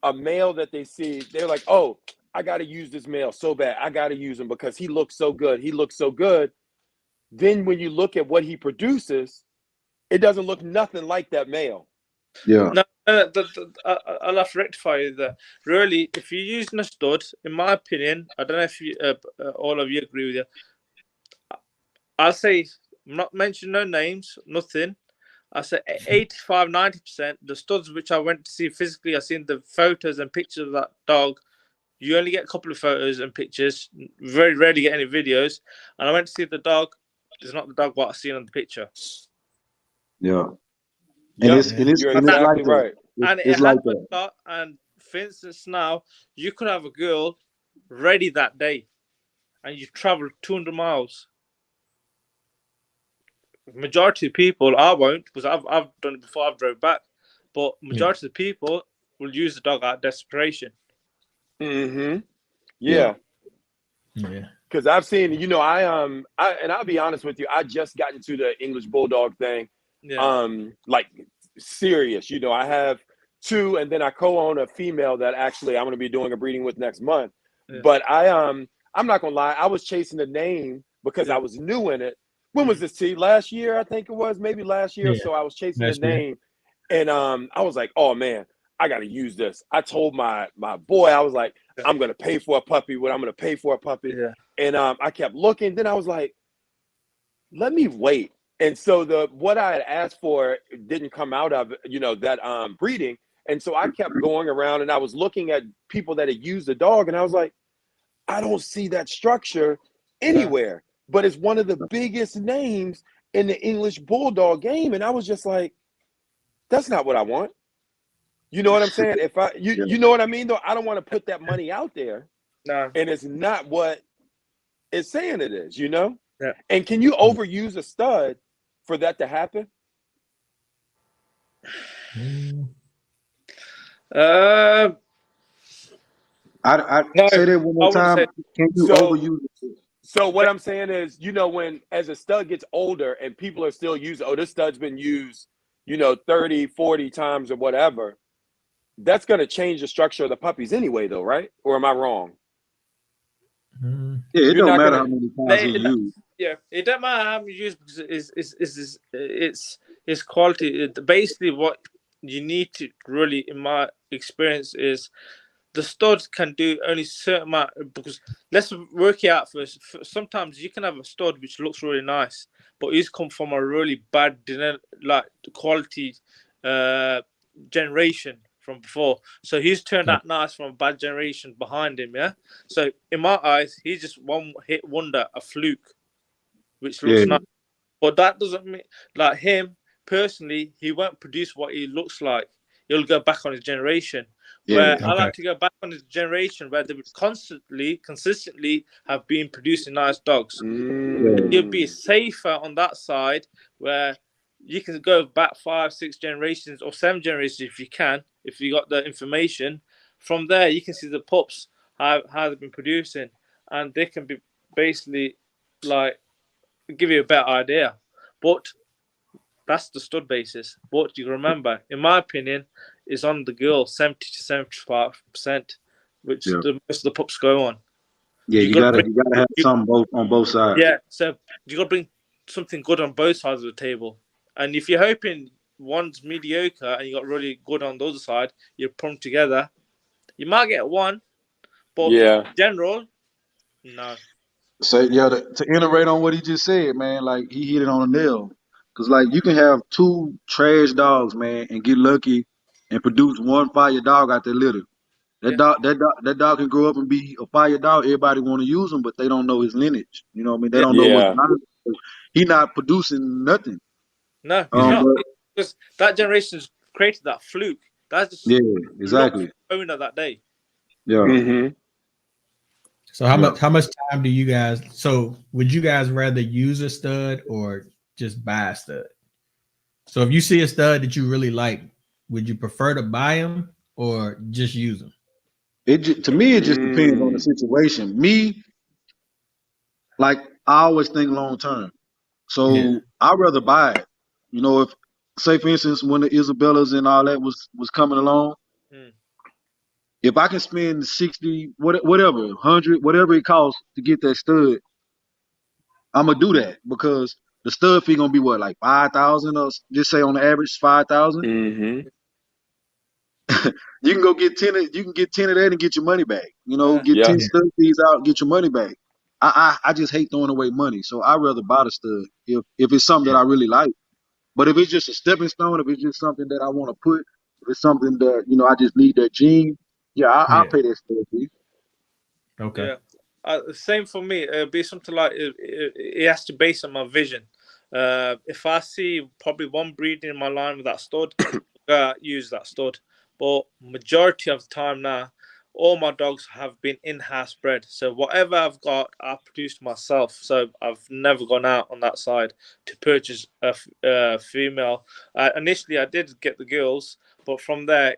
a male that they see. They're like, oh, I got to use this male so bad. I got to use him because he looks so good. He looks so good. Then when you look at what he produces, it doesn't look nothing like that male. Yeah, No, I'll have to rectify you there. Really, if you're using a stud, in my opinion, I don't know if you, all of you agree with you. I'll say, I'm not mentioning no names, nothing. I said 85, 90%. The studs which I went to see physically, I've seen the photos and pictures of that dog. You only get a couple of photos and pictures. Very rarely get any videos. And I went to see the dog. It's not the dog what I seen on the picture. Yeah. Yep. And it's You're and it's like exactly that. right. And it It's had like a that. shot. And for instance, now you could have a girl ready that day, and you travel 200 miles. Majority of people, I won't, because I've done it before. I've drove back, but majority of the people will use the dog out of desperation. Mm-hmm. Yeah. Yeah. Because I've seen, and I'll be honest with you, I just got into the English Bulldog thing. Yeah. Like serious. I have 2, and then I co-own a female that actually I'm going to be doing a breeding with next month. Yeah. But I'm not going to lie, I was chasing the name because I was new in it. When was this, T? Last year, I think it was, maybe last year. Yeah. So I was chasing Last the year. name, and I was like, oh man, I got to use this. I told my boy, I was like, I'm going to pay for a puppy. What I'm going to pay for a puppy. Yeah. And I kept looking. Then I was like, let me wait. And so what I had asked for didn't come out of that breeding. And so I kept going around, and I was looking at people that had used the dog, and I was like, I don't see that structure anywhere. But it's one of the biggest names in the English Bulldog game. And I was just like, that's not what I want. You know what I'm saying? You know what I mean, though? I don't want to put that money out there. No. And it's not what it's saying it is, Yeah. And can you overuse a stud for that to happen? I No, say that one more I wouldn't time. say- Can you overuse it? So what I'm saying is, when as a stud gets older and people are still using, this stud's been used, 30, 40 times or whatever, that's going to change the structure of the puppies anyway, though, right? Or am I wrong? Yeah, it You're don't not matter gonna- how many times you use. Yeah, it don't matter how many use, because it's quality. Basically, what you need to really, in my experience, is the stud can do only certain amount, because let's work it out first. Sometimes you can have a stud which looks really nice, but he's come from a really bad quality generation from before. So he's turned out nice from a bad generation behind him, yeah? So in my eyes, he's just one hit wonder, a fluke, which looks nice. But that doesn't mean, like him, personally, he won't produce what he looks like. He'll go back on his generation. Where I like to go back on his generation where they would consistently have been producing nice dogs. You'll be safer on that side, where you can go back 5, 6 generations or 7 generations if you can, if you got the information. From there, you can see the pups, how they've been producing, and they can be basically like give you a better idea. But that's the stud basis. But you remember, in my opinion, is on the girl 70 to 75%, which the most of the pups go on. Yeah, you gotta have something on both sides. Yeah, so you gotta bring something good on both sides of the table. And if you're hoping one's mediocre and you got really good on the other side, you put them together, you might get one, but in general, no. So to iterate on what he just said, man, like he hit it on the nail. Cause like you can have 2 trash dogs, man, and get lucky and produce one fire dog out that litter. That dog can grow up and be a fire dog. Everybody want to use him, but they don't know his lineage. You know what I mean? They don't know what's he not producing nothing. No, he's not. Because that generation's created that fluke. That's just exactly owner that day. Yeah. So how much time do you guys? So would you guys rather use a stud or just buy a stud? So if you see a stud that you really like, would you prefer to buy him or just use him? To me, it just depends on the situation. Me, like I always think long term, so I'd rather buy it. If say for instance when the Isabellas and all that was coming along, if I can spend 60, whatever, 100, whatever it costs to get that stud, I'm gonna do that because the stud fee gonna be what, like 5,000 or just say on the average 5,000. You can go get 10. You can get 10 of that and get your money back. Get 10 stud fees out and get your money back. I just hate throwing away money, so I'd rather buy the stud if it's something that I really like. But if it's just a stepping stone, if it's just something that I want to put, if it's something that I just need that gene, yeah, I'll pay that still fee. Okay. Yeah. Same for me. Be something like it has to base on my vision. If I see probably one breed in my line with that stud, use that stud. But majority of the time now, all my dogs have been in-house bred. So whatever I've got, I produced myself. So I've never gone out on that side to purchase a female. Initially, I did get the girls, but from there,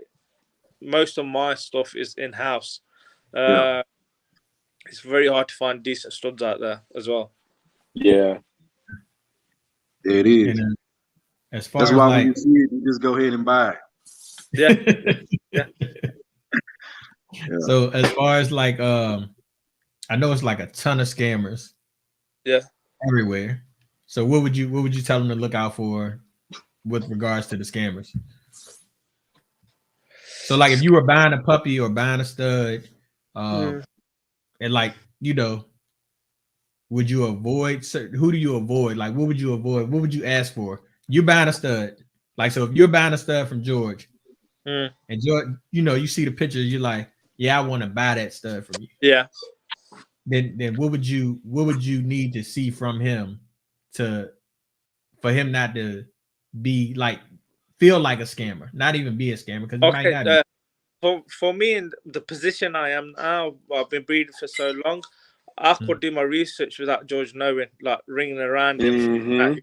most of my stuff is in-house. Yeah. It's very hard to find decent studs out there as well. Yeah. It is. And then, as far That's as why like, when you see it, you just go ahead and buy it. Yeah. So as far as like, I know it's like a ton of scammers. Yeah. Everywhere. So what would you tell them to look out for with regards to the scammers? So like if you were buying a puppy or buying a stud, and like, would you avoid who do you avoid? Like what would you avoid? What would you ask for? You're buying a stud. Like, so if you're buying a stud from George, and George, you see the pictures, you're like, yeah, I want to buy that stud from you. Yeah. Then what would you need to see from him for him not to be like, feel like a scammer, not even be a scammer, because might not be. For me in the position I am now, I've been breeding for so long, I could do my research without George knowing, like ringing around him.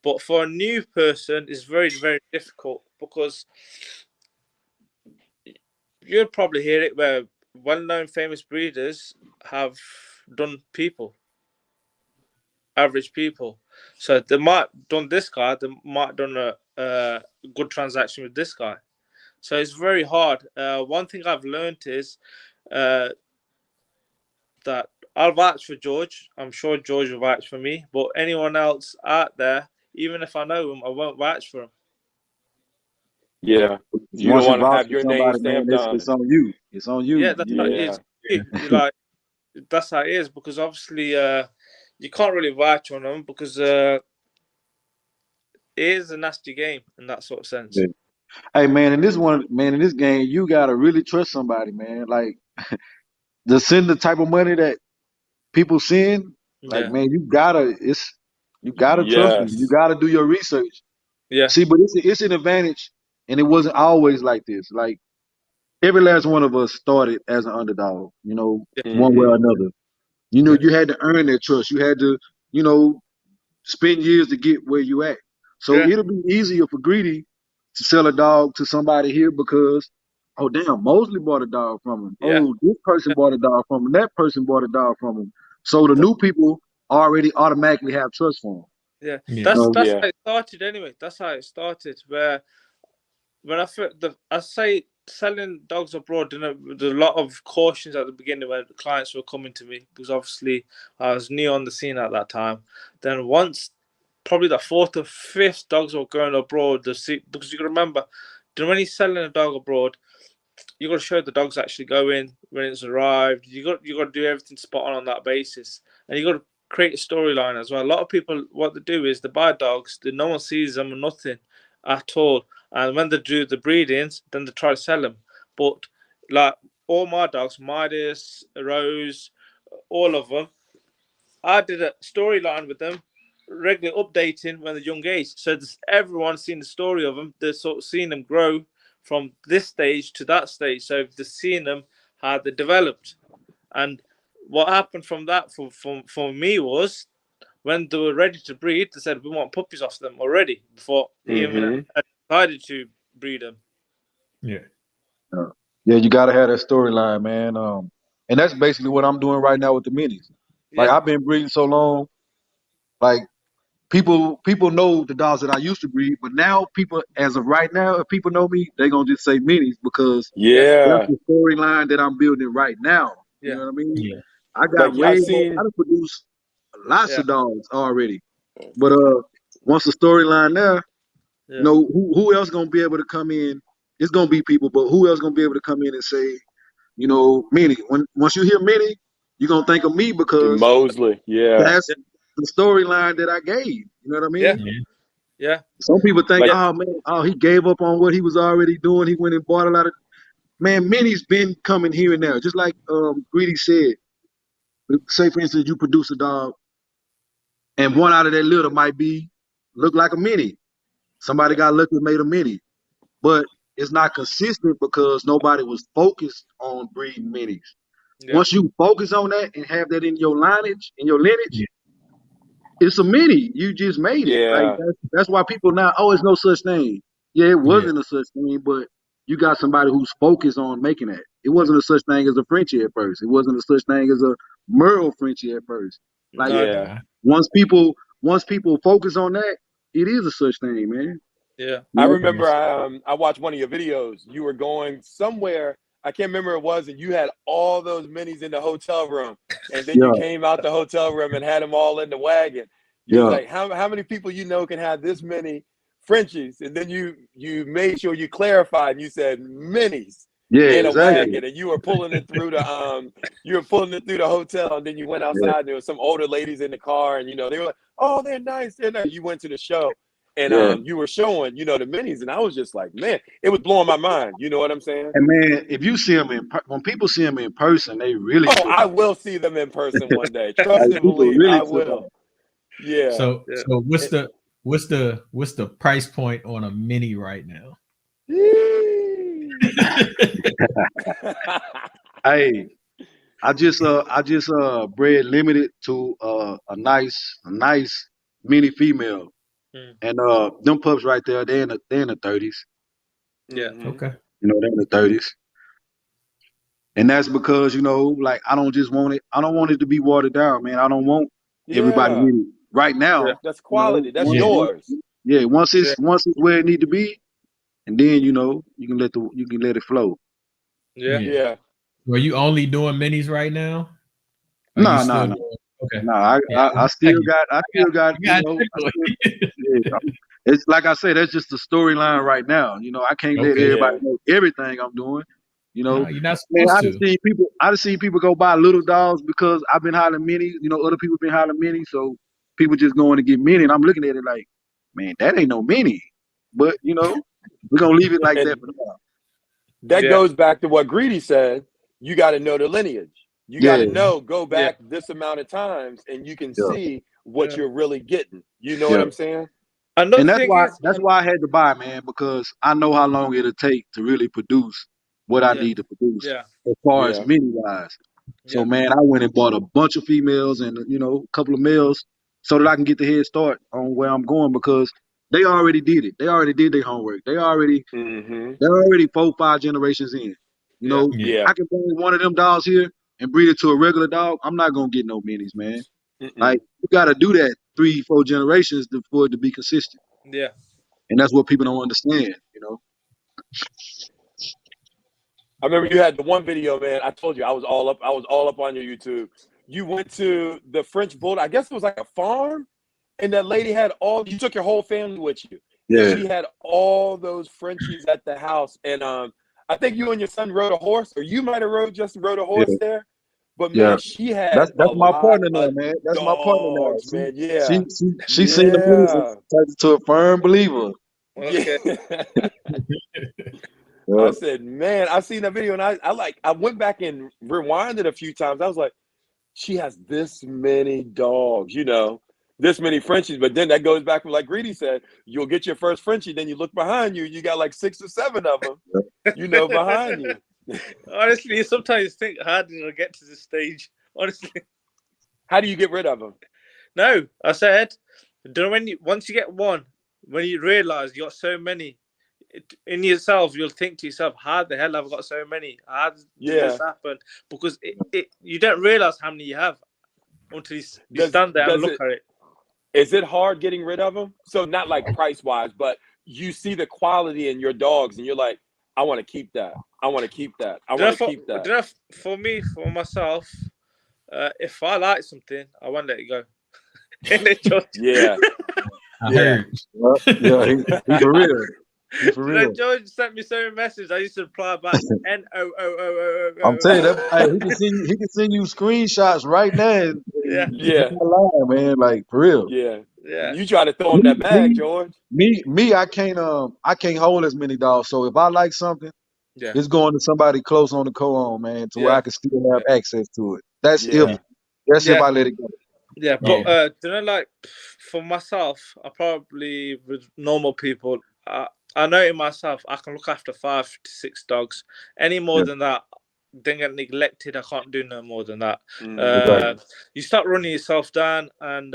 But for a new person, it's very, very difficult because you'll probably hear it where well-known famous breeders have done people, average people. So they might done this guy, they might done a good transaction with this guy. So it's very hard. One thing I've learned is that I'll vouch for George. I'm sure George will vouch for me. But anyone else out there, even if I know him, I won't vouch for him. Yeah. You don't want to have your name stamped on it's on you. It's on you. Yeah, that's how it is. You're like, that's how it is, because obviously you can't really vouch on them because it is a nasty game in that sort of sense. Yeah. Hey man, in this game, you gotta really trust somebody, man. Like to send the type of money that people send, like man, you gotta trust them. You gotta do your research. Yeah. See, but it's an advantage, and it wasn't always like this. Like every last one of us started as an underdog, one way or another. You had to earn their trust. You had to, spend years to get where you at. So it'll be easier for Greedy to sell a dog to somebody here because, oh damn, Mosley bought a dog from him. Yeah. Oh, this person bought a dog from him. That person bought a dog from him. So the new people already automatically have trust for him. Yeah. That's how it started anyway. That's how it started. Where when I say selling dogs abroad, there's a lot of cautions at the beginning when the clients were coming to me because obviously I was new on the scene at that time. Then once probably the fourth or fifth dogs were going abroad, because you can remember, when you're selling a dog abroad, you got to show the dogs actually going when it's arrived. You got to do everything spot on that basis, and you got to create a storyline as well. A lot of people, what they do is they buy dogs, no one sees them or nothing at all, and when they do the breedings, then they try to sell them. But like all my dogs, Midas, Rose, all of them, I did a storyline with them, regularly updating when they're young age. So everyone's seen the story of them. They're sort of seeing them grow from this stage to that stage. So they're seeing them how they developed. And what happened from that for me was when they were ready to breed, they said we want puppies off them already before even I decided to breed them. Yeah, you gotta have that storyline, man. And that's basically what I'm doing right now with the minis. Like I've been breeding so long, like people know the dogs that I used to breed, but now people, as of right now, if people know me, they're gonna just say minis because that's the storyline that I'm building right now. You know what I mean? Yeah. I got way more. I done produced lots of dogs already, but once the storyline there, who else gonna be able to come in? It's gonna be people, but who else gonna be able to come in and say, Mini? Once you hear Mini, you're gonna think of me because Mosley, that's the storyline that I gave. You know what I mean? Yeah. Yeah. Some people think, Like- oh man, oh he gave up on what he was already doing. He went and bought a lot of. Man, Minnie's been coming here and there. Just like Greedy said. Say for instance, you produce a dog, and one out of that litter might be look like a mini. Somebody got lucky and made a mini, but it's not consistent because nobody was focused on breeding minis. Yeah. Once you focus on that and have that in your lineage, in your lineage, Yeah. it's a mini. You just made it. Like Yeah. that's why people now, oh, it's no such thing. Yeah, it wasn't a such thing, but you got somebody who's focused on making that. It wasn't a such thing as a Frenchie at first. It wasn't a such thing as a Merle Frenchie at first. Like Yeah. once people focus on that, it is a such thing, man. Yeah. I You know? remember I watched one of your videos. You were going somewhere. I can't remember where it was, and you had all those minis in the hotel room, and then you Yeah. came out the hotel room and had them all in the wagon. You was Yeah. like, how many people you know can have this many Frenchies? And then you made sure you clarified, and you said minis Yeah, in a exactly. wagon, and you were pulling it through the hotel, and then you went outside. Yeah. And there were some older ladies in the car, and they were like, oh, they're nice, they're nice. You went to the show. And Yeah. you were showing, the minis, and I was just like, man, it was blowing my mind. You know what I'm saying? And man, if you see them when people see them in person, they really. Oh, I will see them in person one day. Trust like, and people believe, really I took will. off. Yeah. So what's the price point on a mini right now? Hey, I just bred limited to a nice mini female, and them pups right there, they're in the 30s. Yeah. Mhm. Okay. They're in the 30s, and that's because like I don't want it to be watered down, man. I don't want everybody Yeah. in it right now. Yeah. That's quality. That's once- yours. Yeah, once it's where it need to be, and then you can let it flow. Yeah. Yeah. Are you only doing minis right now? No. Okay. No, I still got Yeah. it's like I say, that's just the storyline right now. I can't let everybody know everything I'm doing. No, you're not Man, supposed to. I just seen people go buy little dogs because I've been hollering minis. Other people been hollering minis, so people just going to get mini, and I'm looking at it like, man, that ain't no mini. But we're gonna leave it like And that for now. that Yeah. goes back to what Greedy said. You got to know the lineage. You got to know, go back this amount of times, and you can see what you're really getting. You know what I'm saying? Another And that's thing why is, I had to buy, man, because I know how long it'll take to really produce what I need to produce Yeah. as far as Yeah. mini wise. So Yeah. man, I went and bought a bunch of females and a couple of males so that I can get the head start on where I'm going, because they already did it. They already did their homework. They're already 4-5 generations in. Yeah. I can bring one of them dogs here and breed it to a regular dog. I'm not gonna get no minis, man. Like, you gotta do that 3-4 generations for it to be consistent. Yeah. And that's what people don't understand. I remember you had the one video, man. I told you I was all up on your YouTube. You went to the French Bulldog. I guess it was like a farm, and that lady had you took your whole family with you. Yeah. And she had all those Frenchies at the house. And I think you and your son rode a horse, or you might have rode a horse there. But man, she had That's my partner now, of man. That's my partner now. dogs, man. Yeah. She seen the minis and turned into a firm believer. Okay. I said, man, I seen that video, and I went back and rewinded a few times. I was like, she has this many dogs, this many Frenchies. But then that goes back to, like Greedy said, you'll get your first Frenchie, then you look behind you, you got like 6 or 7 of them, behind you. Honestly, sometimes you think how did I get to this stage? Honestly, how do you get rid of them? No, I said, once you get one, when you realize you got so many. In yourself, you'll think to yourself, how the hell have I got so many? How did this happen? Because you don't realize how many you have until you stand there and look at it. Is it hard getting rid of them? So not like price-wise, but you see the quality in your dogs and you're like, I want to keep that. I want to keep that. I want to keep that. For me, for myself, if I like something, I won't let it go. Yeah. I heard. He's for real. For real. George sent me so many messages. I used to reply back NOOOOO. I'm telling you, he can send you screenshots right now. Yeah. Lying, man. Like, for real. Yeah. Yeah. You try to throw him that bag, George. I can't hold as many dogs. So if I like something, Yeah. it's going to somebody close on the co-on, man, to where I can still have access to it. That's Yeah. if I let it go. Yeah, but you know, like for myself, I probably with normal people, I know in myself I can look after 5 to 6 dogs. Any more than that, they get neglected. I can't do no more than that. Exactly. You start running yourself down, and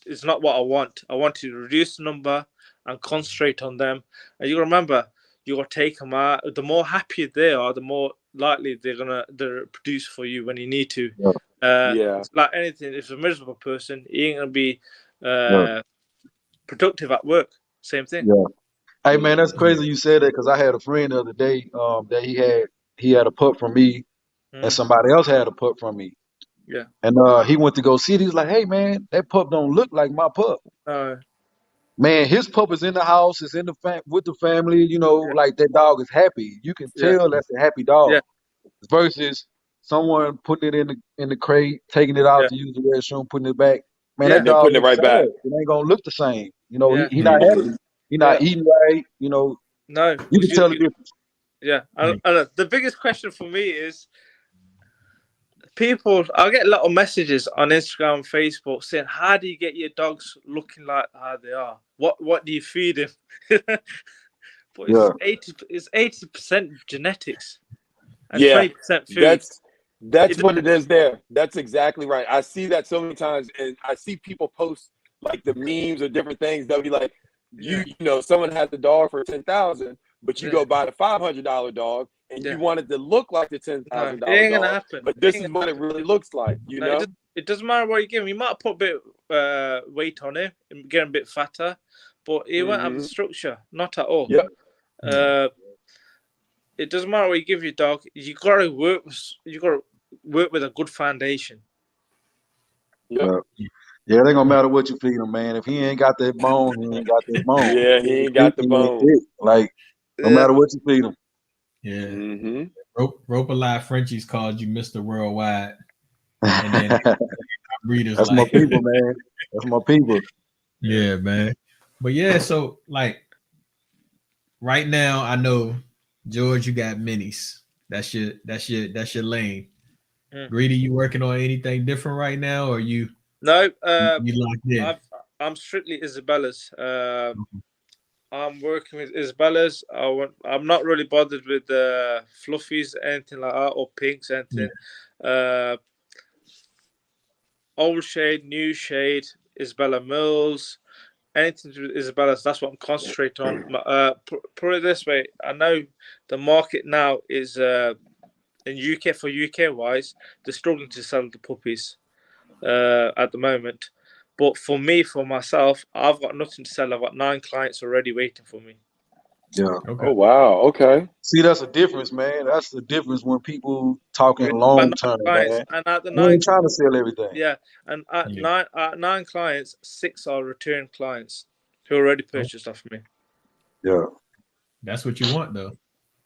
it's not what I want. I want to reduce the number and concentrate on them. And you remember, you got to take them out. The more happy they are, the more likely they're produce for you when you need to. It's like anything. If it's a miserable person, he ain't gonna be productive at work. Same thing. Yeah. Hey man, that's crazy you said that because I had a friend the other day that he had a pup from me and somebody else had a pup from me. Yeah. And he went to go see it. He was like, "Hey man, that pup don't look like my pup." Man, his pup is in the house, is in the with the family. You know, like that dog is happy. You can tell that's a happy dog. Yeah. Versus someone putting it in the crate, taking it out to use the restroom, putting it back. Man, that dog putting it looks right sad. back. It ain't gonna look the same. You know, he not Mhm. happy. He not eating right. You know, No, you can tell the difference. Yeah, and the biggest question for me is people. I get a lot of messages on Instagram, Facebook saying, "How do you get your dogs looking like how they are? What do you feed him?" But it's 80% genetics and 20% food. That's what it is there. That's exactly right. I see that so many times, and I see people post like the memes or different things. They'll be like, you know, someone has a dog for 10,000, but you go buy the $500 dog, and you want it to look like the $10,000 it ain't gonna dog. happen. But this is what it really looks like, you know. It doesn't matter what you give him. You might put a bit weight on him and get him a bit fatter, but he won't have the structure. Not at all. It doesn't matter what you give your dog. You gotta work with a good foundation. Yeah, it ain't gonna matter what you feed him, man. If he ain't got that bone, he ain't got that bone. Yeah, he ain't got the bone. Like, no matter what you feed him. Yeah. Rope Alive Frenchies called you Mr. Worldwide. And then breeders That's my people, man. That's my people. Yeah, man. But yeah, so like right now, I know George, you got minis. That's your lane. Greedy, you working on anything different right now, or you? No, you locked in. I'm strictly Isabella's. I'm working with Isabella's. I'm not really bothered with fluffies, anything like that, or pinks, anything. Old shade, new shade, Isabella Mills, anything to do with Isabella's. That's what I'm concentrating on. Put it this way: I know the market now is in UK for UK wise, they're struggling to sell the puppies at the moment. But for me, for myself, I've got nothing to sell. I've got 9 clients already waiting for me. Yeah. Okay. Oh wow. Okay. See, that's the difference, man. That's the difference when people talking long term, man. And at the We ain't trying to sell everything. Yeah, and at 9 clients, 6 are return clients who already purchased off me. Yeah. That's what you want, though.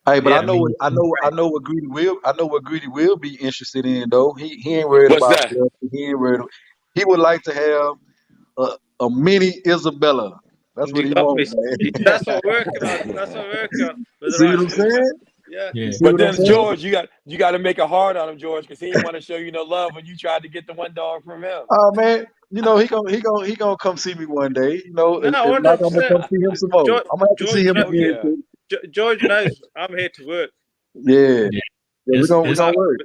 Hey, but I know what Greedy will be interested in though. He ain't worried What's about that? that. He ain't worried. He would like to have a mini Isabella. That's what he wants, man. That's what we're working on. That's what we're working on. See what I'm saying? Yeah. See But what I'm then saying? George, you got to make it hard on him, George, because he didn't want to show you no love when you tried to get the one dog from him. Oh man, you know he gonna come see me one day. You know, No, if not, I'm gonna come see him some more. I'm gonna have to see him again too. George knows I'm here to work. Yeah, we're gonna work.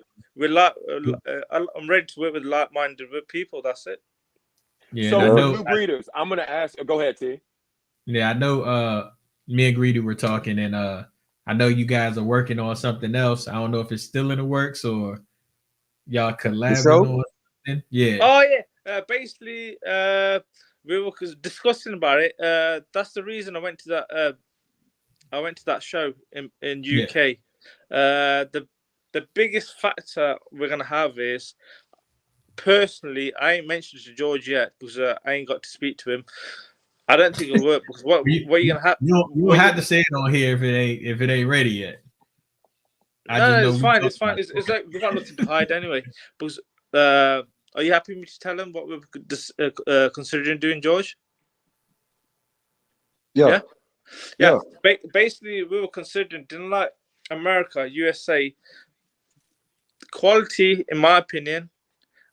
I'm ready to work with like-minded people. That's it. Yeah. So for new breeders, I'm gonna ask. Go ahead, T. Yeah, I know. Me and Greedy were talking, and I know you guys are working on something else. I don't know if it's still in the works or y'all collaborating on something. Yeah. Oh yeah. Basically, we were discussing about it. That's the reason I went to that. I went to that show in UK. The biggest factor we're gonna have is, personally, I ain't mentioned to George yet because I ain't got to speak to him. I don't think it'll work because what are you gonna have? You have to say it on here if it ain't ready yet. No, it's fine. It's fine. It's like we've got nothing to hide anyway. Because Are you happy with me to tell them what we're considering doing, George? Yeah. Yeah. Basically, we were considering, didn't like America, USA, quality, in my opinion,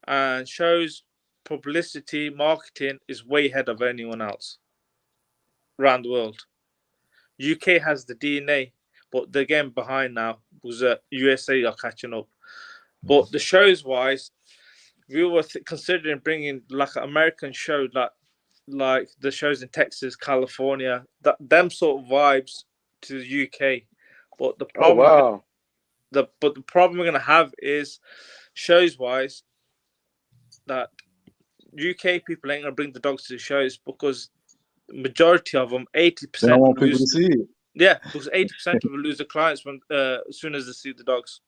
and shows publicity, marketing is way ahead of anyone else around the world. UK has the DNA, but they're getting behind now because USA are catching up. But the shows wise, we were considering bringing like an American show, like the shows in Texas, California, them sort of vibes to the UK. But the Oh problem, wow. the problem we're gonna have is shows wise that UK people ain't gonna bring the dogs to the shows because the majority of them, They 80% don't want people to lose. see it. Yeah, because 80% of them lose the clients when as soon as they see the dogs.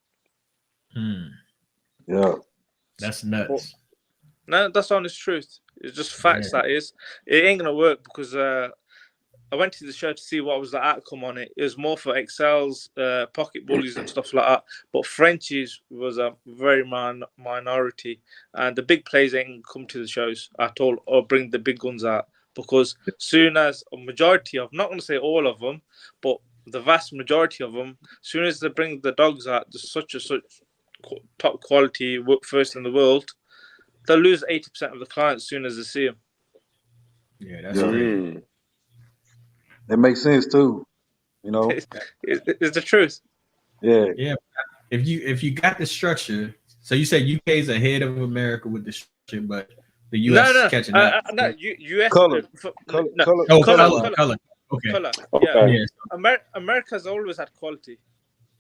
Yeah. That's nuts. No, that's honest truth. It's just facts. That is, it ain't gonna work because I went to the show to see what was the outcome on it. It was more for Excels, pocket bullies, and stuff like that. But Frenchies was a very minority, and the big players ain't come to the shows at all or bring the big guns out because soon as a majority of, not going to say all of them, but the vast majority of them, soon as they bring the dogs out, there's such top quality first in the world, they'll lose 80% of the clients as soon as they see them. Yeah, that's crazy. That makes sense too. You know, it's the truth. Yeah. Yeah. If you got the structure, so you said UK is ahead of America with the structure, but the US is catching up. No, US Color. color. Okay. Color. Okay. Yeah. America's always had quality.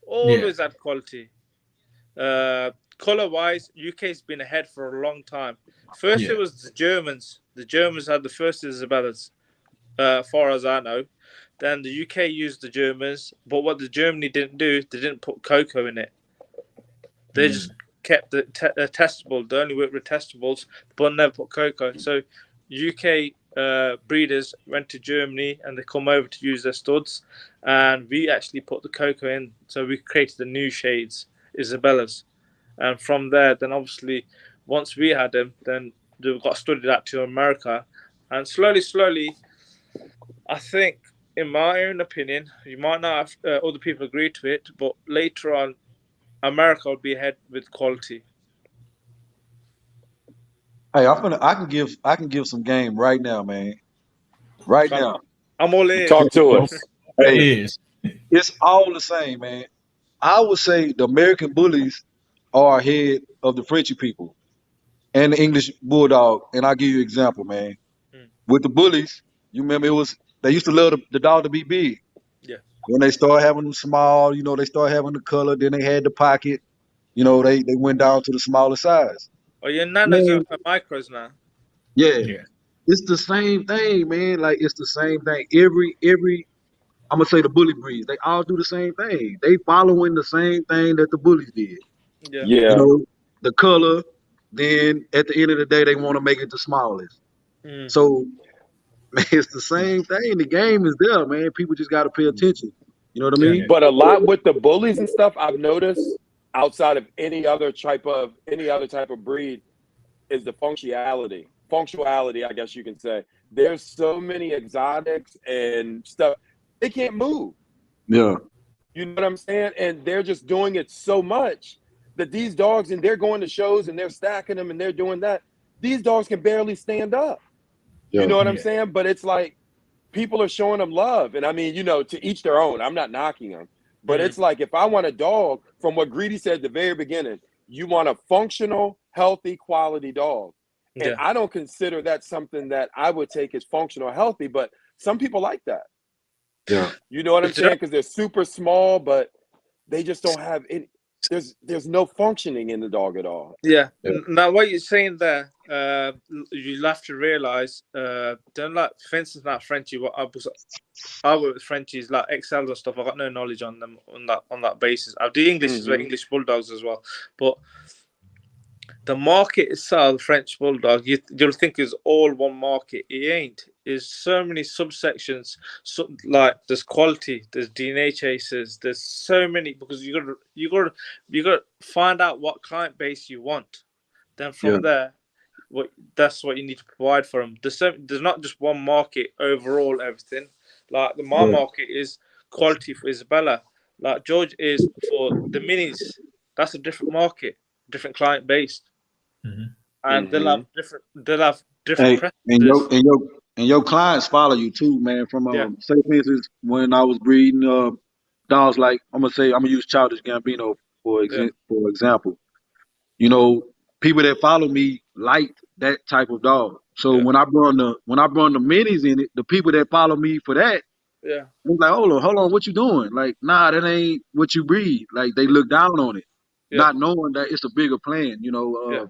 Always had quality. Color wise, UK's been ahead for a long time. First, it was the Germans. The Germans had the first Isabellas, far as I know. Then the UK used the Germans, but what the Germany didn't do, they didn't put cocoa in it. They just kept the testable. They only worked with testables, but never put cocoa. So UK breeders went to Germany and they come over to use their studs, and we actually put the cocoa in. So we created the new shades, Isabellas, and from there, then obviously, once we had them, then they got studied out to America, and slowly, I think, in my own opinion, you might not have other people agree to it, but later on, America will be ahead with quality. Hey, I can give some game right now, man. Right now. I'm all in. Talk to us. Hey, it's all the same, man. I would say the American bullies are ahead of the Frenchy people and the English bulldog. And I'll give you an example, man. With the bullies, you remember they used to love the dog to be big. Yeah. When they started having them small, they started having the color, then they had the pocket, they went down to the smaller size. Oh, your nanos are micros now. Yeah. It's the same thing, man. Like it's the same thing. Every I'm gonna say the bully breeds, they all do the same thing. They following the same thing that the bullies did. Yeah. The color, then at the end of the day they want to make it the smallest. So man, it's the same thing. The game is there, man. People just gotta pay attention. You know what I mean? But a lot with the bullies and stuff, I've noticed outside of any other type of breed is the functionality. Functionality, I guess you can say. There's so many exotics and stuff. They can't move. Yeah. You know what I'm saying? And they're just doing it so much that these dogs, and they're going to shows and they're stacking them and they're doing that. These dogs can barely stand up. Yeah. You know what I'm saying? But it's like people are showing them love. And I mean, to each their own. I'm not knocking them. But it's like if I want a dog, from what Greedy said at the very beginning, you want a functional, healthy, quality dog. And I don't consider that something that I would take as functional, healthy, but some people like that. Yeah. You know what I'm saying? Because they're super small, but they just don't have any. There's no functioning in the dog at all. Yeah. Now, what you're saying there, you'll have to realize, don't like, for instance, not Frenchie. What I work with Frenchies like XL and stuff. I got no knowledge on them on that basis. I do English as well, English bulldogs as well, but the market itself, French bulldog, you'll think is all one market. It ain't. There's so many subsections. So, like there's quality, there's DNA chasers, there's so many, because you got to find out what client base you want. Then from there, that's what you need to provide for them. There's not just one market overall. Everything like my market is quality for Isabella. Like George is for the minis. That's a different market, different client base, and they'll have different Hey, preferences. and your clients follow you too, man. From Yeah, say for instance, when I was breeding dogs, like I'm gonna use Childish Gambino yeah, for example. You know, people that follow me liked that type of dog. So yeah, when I brought the minis in it, the people that follow me for that, yeah, I was like, hold on, what you doing? Like, nah, that ain't what you breed. Like they look down on it, yeah, not knowing that it's a bigger plan. yeah,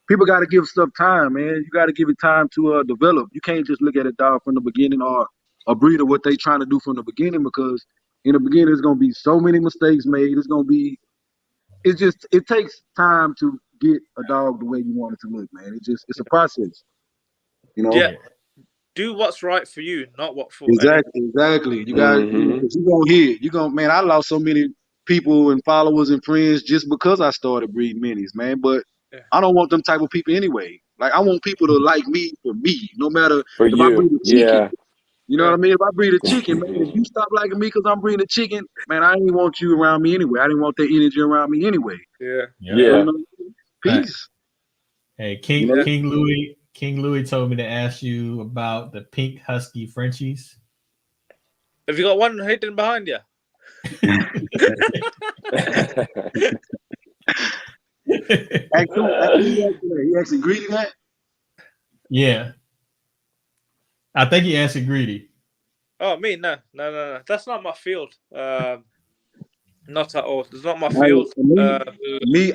People got to give stuff time, man. You got to give it time to develop. You can't just look at a dog from the beginning or a breeder what they trying to do from the beginning because in the beginning there's gonna be so many mistakes made. It takes time to get a dog the way you want it to look, man. It's a process, you know. yeah. Do what's right for you, not what for anyone. Exactly. You got Mm-hmm. cause you gonna hear it. You gonna man. I lost so many people and followers and friends just because I started breeding minis, man. But Yeah, I don't want them type of people anyway. Like I want people to like me for me, no matter For if I breed you, a chicken. yeah. You know what yeah, I mean? If I breed a chicken, man, if you stop liking me because I'm breeding a chicken, man, I ain't want you around me anyway. I didn't want that energy around me anyway. yeah, Yep. So, Yeah. peace. Hey, You King know. yeah. King Louis told me to ask you about the pink husky Frenchies. Have you got one hidden behind you? He actually greedy that. Yeah, I think he answered greedy. Oh, me? No. That's not my field. Not at all. It's not my Hey, field.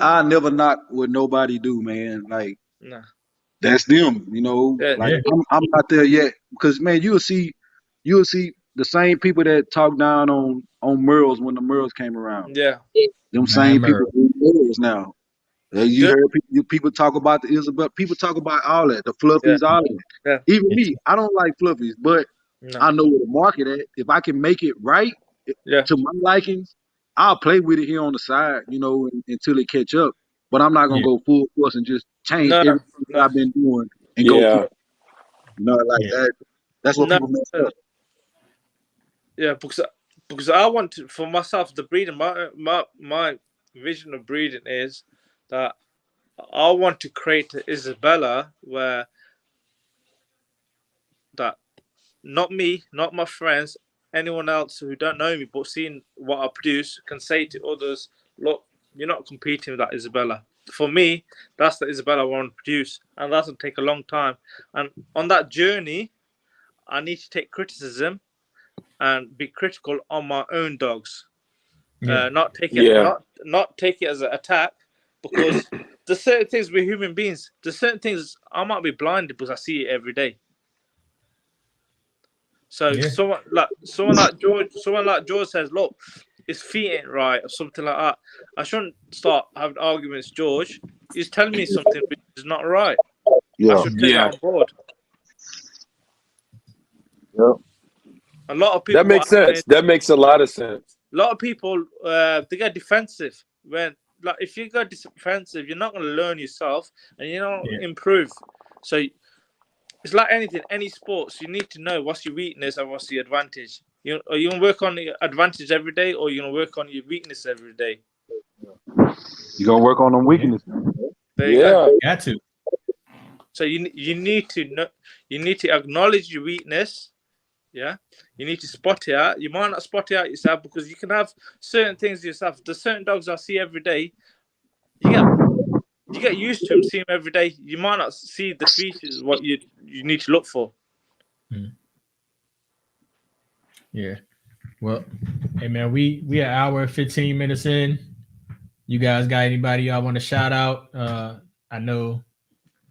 I never knock what nobody do, man. Like No. that's them, you know. Yeah, Like Yeah, I'm not there yet because man, you'll see the same people that talk down on Merles when the Merles came around. yeah. Them man, same people Merle. do Merles now. You Good. heard people talk about the Isabel. People talk about all that, the Yeah, fluffies, all that. yeah. Even It's, me, I don't like fluffies, but No. I know where to market at. If I can make it right Yeah. to my likings, I'll play with it here on the side, until it catch up. But I'm not gonna yeah, go full force and just change No, everything that no, I've been doing and go to Yeah. like yeah, that. That's what no. people mess up. Yeah, because I want to for myself the breeding. My vision of breeding is that I want to create an Isabella where that not me, not my friends, anyone else who don't know me but seeing what I produce can say to others, look, you're not competing with that Isabella. For me, that's the Isabella I want to produce, and that'll take a long time. And on that journey, I need to take criticism and be critical on my own dogs. yeah, Not take it Yeah. not take it as an attack, because there's certain things we're human beings. There's certain things I might be blinded because I see it every day. So yeah, someone like George says, look, his feet ain't right or something like that. I shouldn't start having arguments, George. He's telling me something which is not right. I Yeah, should take that Yeah. on board. yeah. A lot of That people makes sense. That makes a lot of sense. a lot of people they get defensive when, like, if you go defensive, you're not going to learn yourself and you don't yeah, improve. So it's like anything, any sports. You need to know what's your weakness and what's your advantage. Are you gonna work on your advantage every day, or you gonna work on your weakness every day? You gonna work on them yeah. weaknesses. There you go. Yeah. Got to. So you need to know, you need to acknowledge your weakness. Yeah, you need to spot it out. You might not spot it out yourself because you can have certain things yourself. There's certain dogs I see every day. You get used to them, see them every day. You might not see the features what you need to look for. Yeah. Well, hey man, we an hour and 15 minutes in. You guys got anybody y'all want to shout out? I know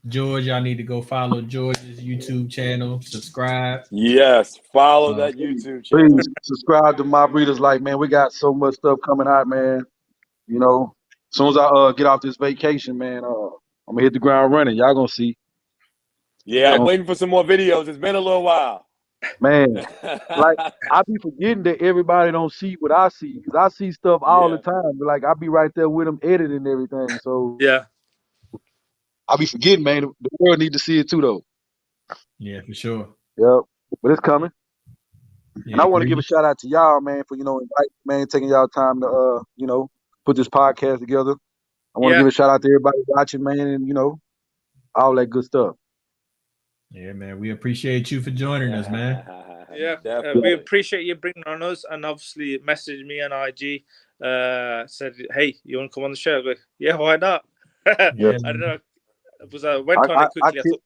George, y'all need to go follow George's YouTube channel, subscribe. Yes. Follow Uh, that YouTube channel. Please subscribe to My Breeders Life, man. We got so much stuff coming out, man. As soon as I get off this vacation, man, I'm gonna hit the ground running. Y'all gonna see. Yeah, I'm Um, waiting for some more videos. It's been a little while. man, like I be forgetting that everybody don't see what I see because I see stuff all the Yeah. time. But like I be right there with them editing everything. So Yeah, I be forgetting, man. The world need to see it too, though. Yeah, for sure. Yep. But it's coming. Yeah, And I want to give Greedy. a shout out to y'all, man, for inviting, man, taking y'all time to put this podcast together. I want to Yeah. give a shout out to everybody watching, man, and all that good stuff. Yeah, man. We appreciate you for joining us, man. Yeah, we Definitely. appreciate you bringing on us, and obviously messaged me on IG, said, "Hey, you want to come on the show?" I go, yeah, why not? Yeah, I don't know. It was went on it quickly.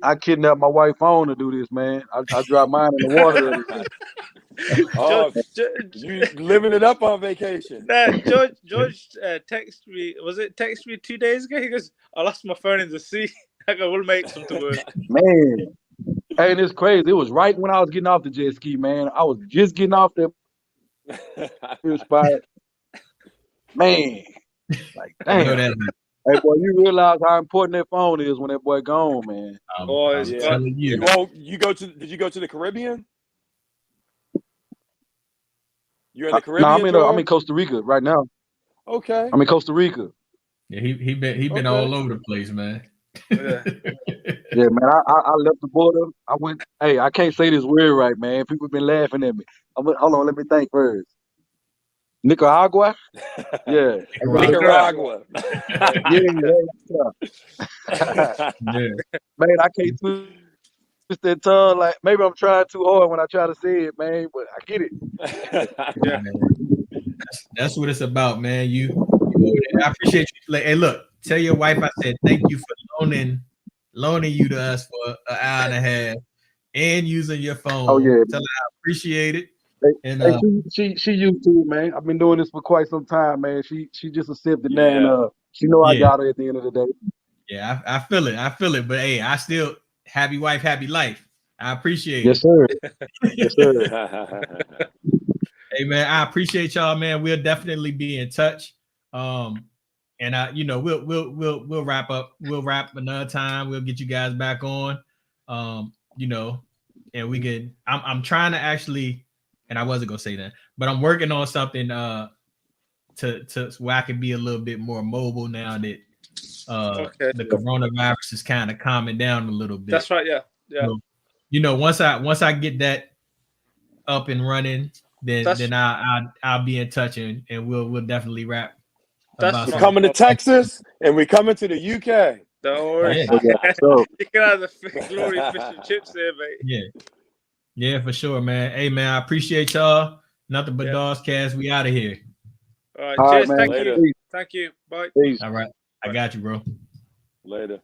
I kidnapped my wife's phone to do this, man. I dropped mine in the water. Oh, you living it up on vacation. George texted me. Was it text me 2 days ago? He goes, "I lost my phone in the sea." I go, "We'll make something work." Man, and it's crazy. It was right when I was getting off the jet ski, man. I was just getting off the spot. Man, like, I know damn. that. Hey, boy, you realize how important that phone is when that boy gone, man. I'm Boys, telling you. Did you go to the Caribbean? You're in the Caribbean, I'm in Costa Rica right now. Okay. I'm in Costa Rica. Yeah, he been Okay. all over the place, man. Yeah. Yeah, man. I left the border. I went. Hey, I can't say this word right, man. People been laughing at me. Hold on, let me think first. Nicaragua. Yeah. Nicaragua. Yeah. Yeah. Man, I can't twist that tongue. Like maybe I'm trying too hard when I try to say it, man. But I get it. Yeah. That's what it's about, man. I appreciate you. Hey, look, tell your wife I said thank you for loaning you to us for an hour and a half and using your phone. Oh yeah. Tell her I appreciate it. And she used to it, man. I've been doing this for quite some time, man. She just accepted that, Yeah. and she know I Yeah. got her at the end of the day. yeah, I feel it. But hey, I still happy wife, happy life. I appreciate Yes, it. sir. Yes, sir. Hey man, I appreciate y'all, man. We'll definitely be in touch. And we'll wrap up. We'll wrap another time. We'll get you guys back on. And we can. I'm trying to actually, and I wasn't gonna say that, but I'm working on something to where I can be a little bit more mobile now that the coronavirus is kind of calming down a little bit. That's right. Yeah. So, once I get that up and running, then I'll be in touch and we'll definitely wrap. We're coming to Texas and we're coming to the UK. Don't worry. Yeah. You can have the glory fish and chips there, mate. Yeah, for sure, man. Hey, man, I appreciate y'all. Nothing but Dawes Cast. We out of here. All right. Cheers. Man. Thank Later. you. Thank you. Bye. Peace. All right. I got you, bro. Later.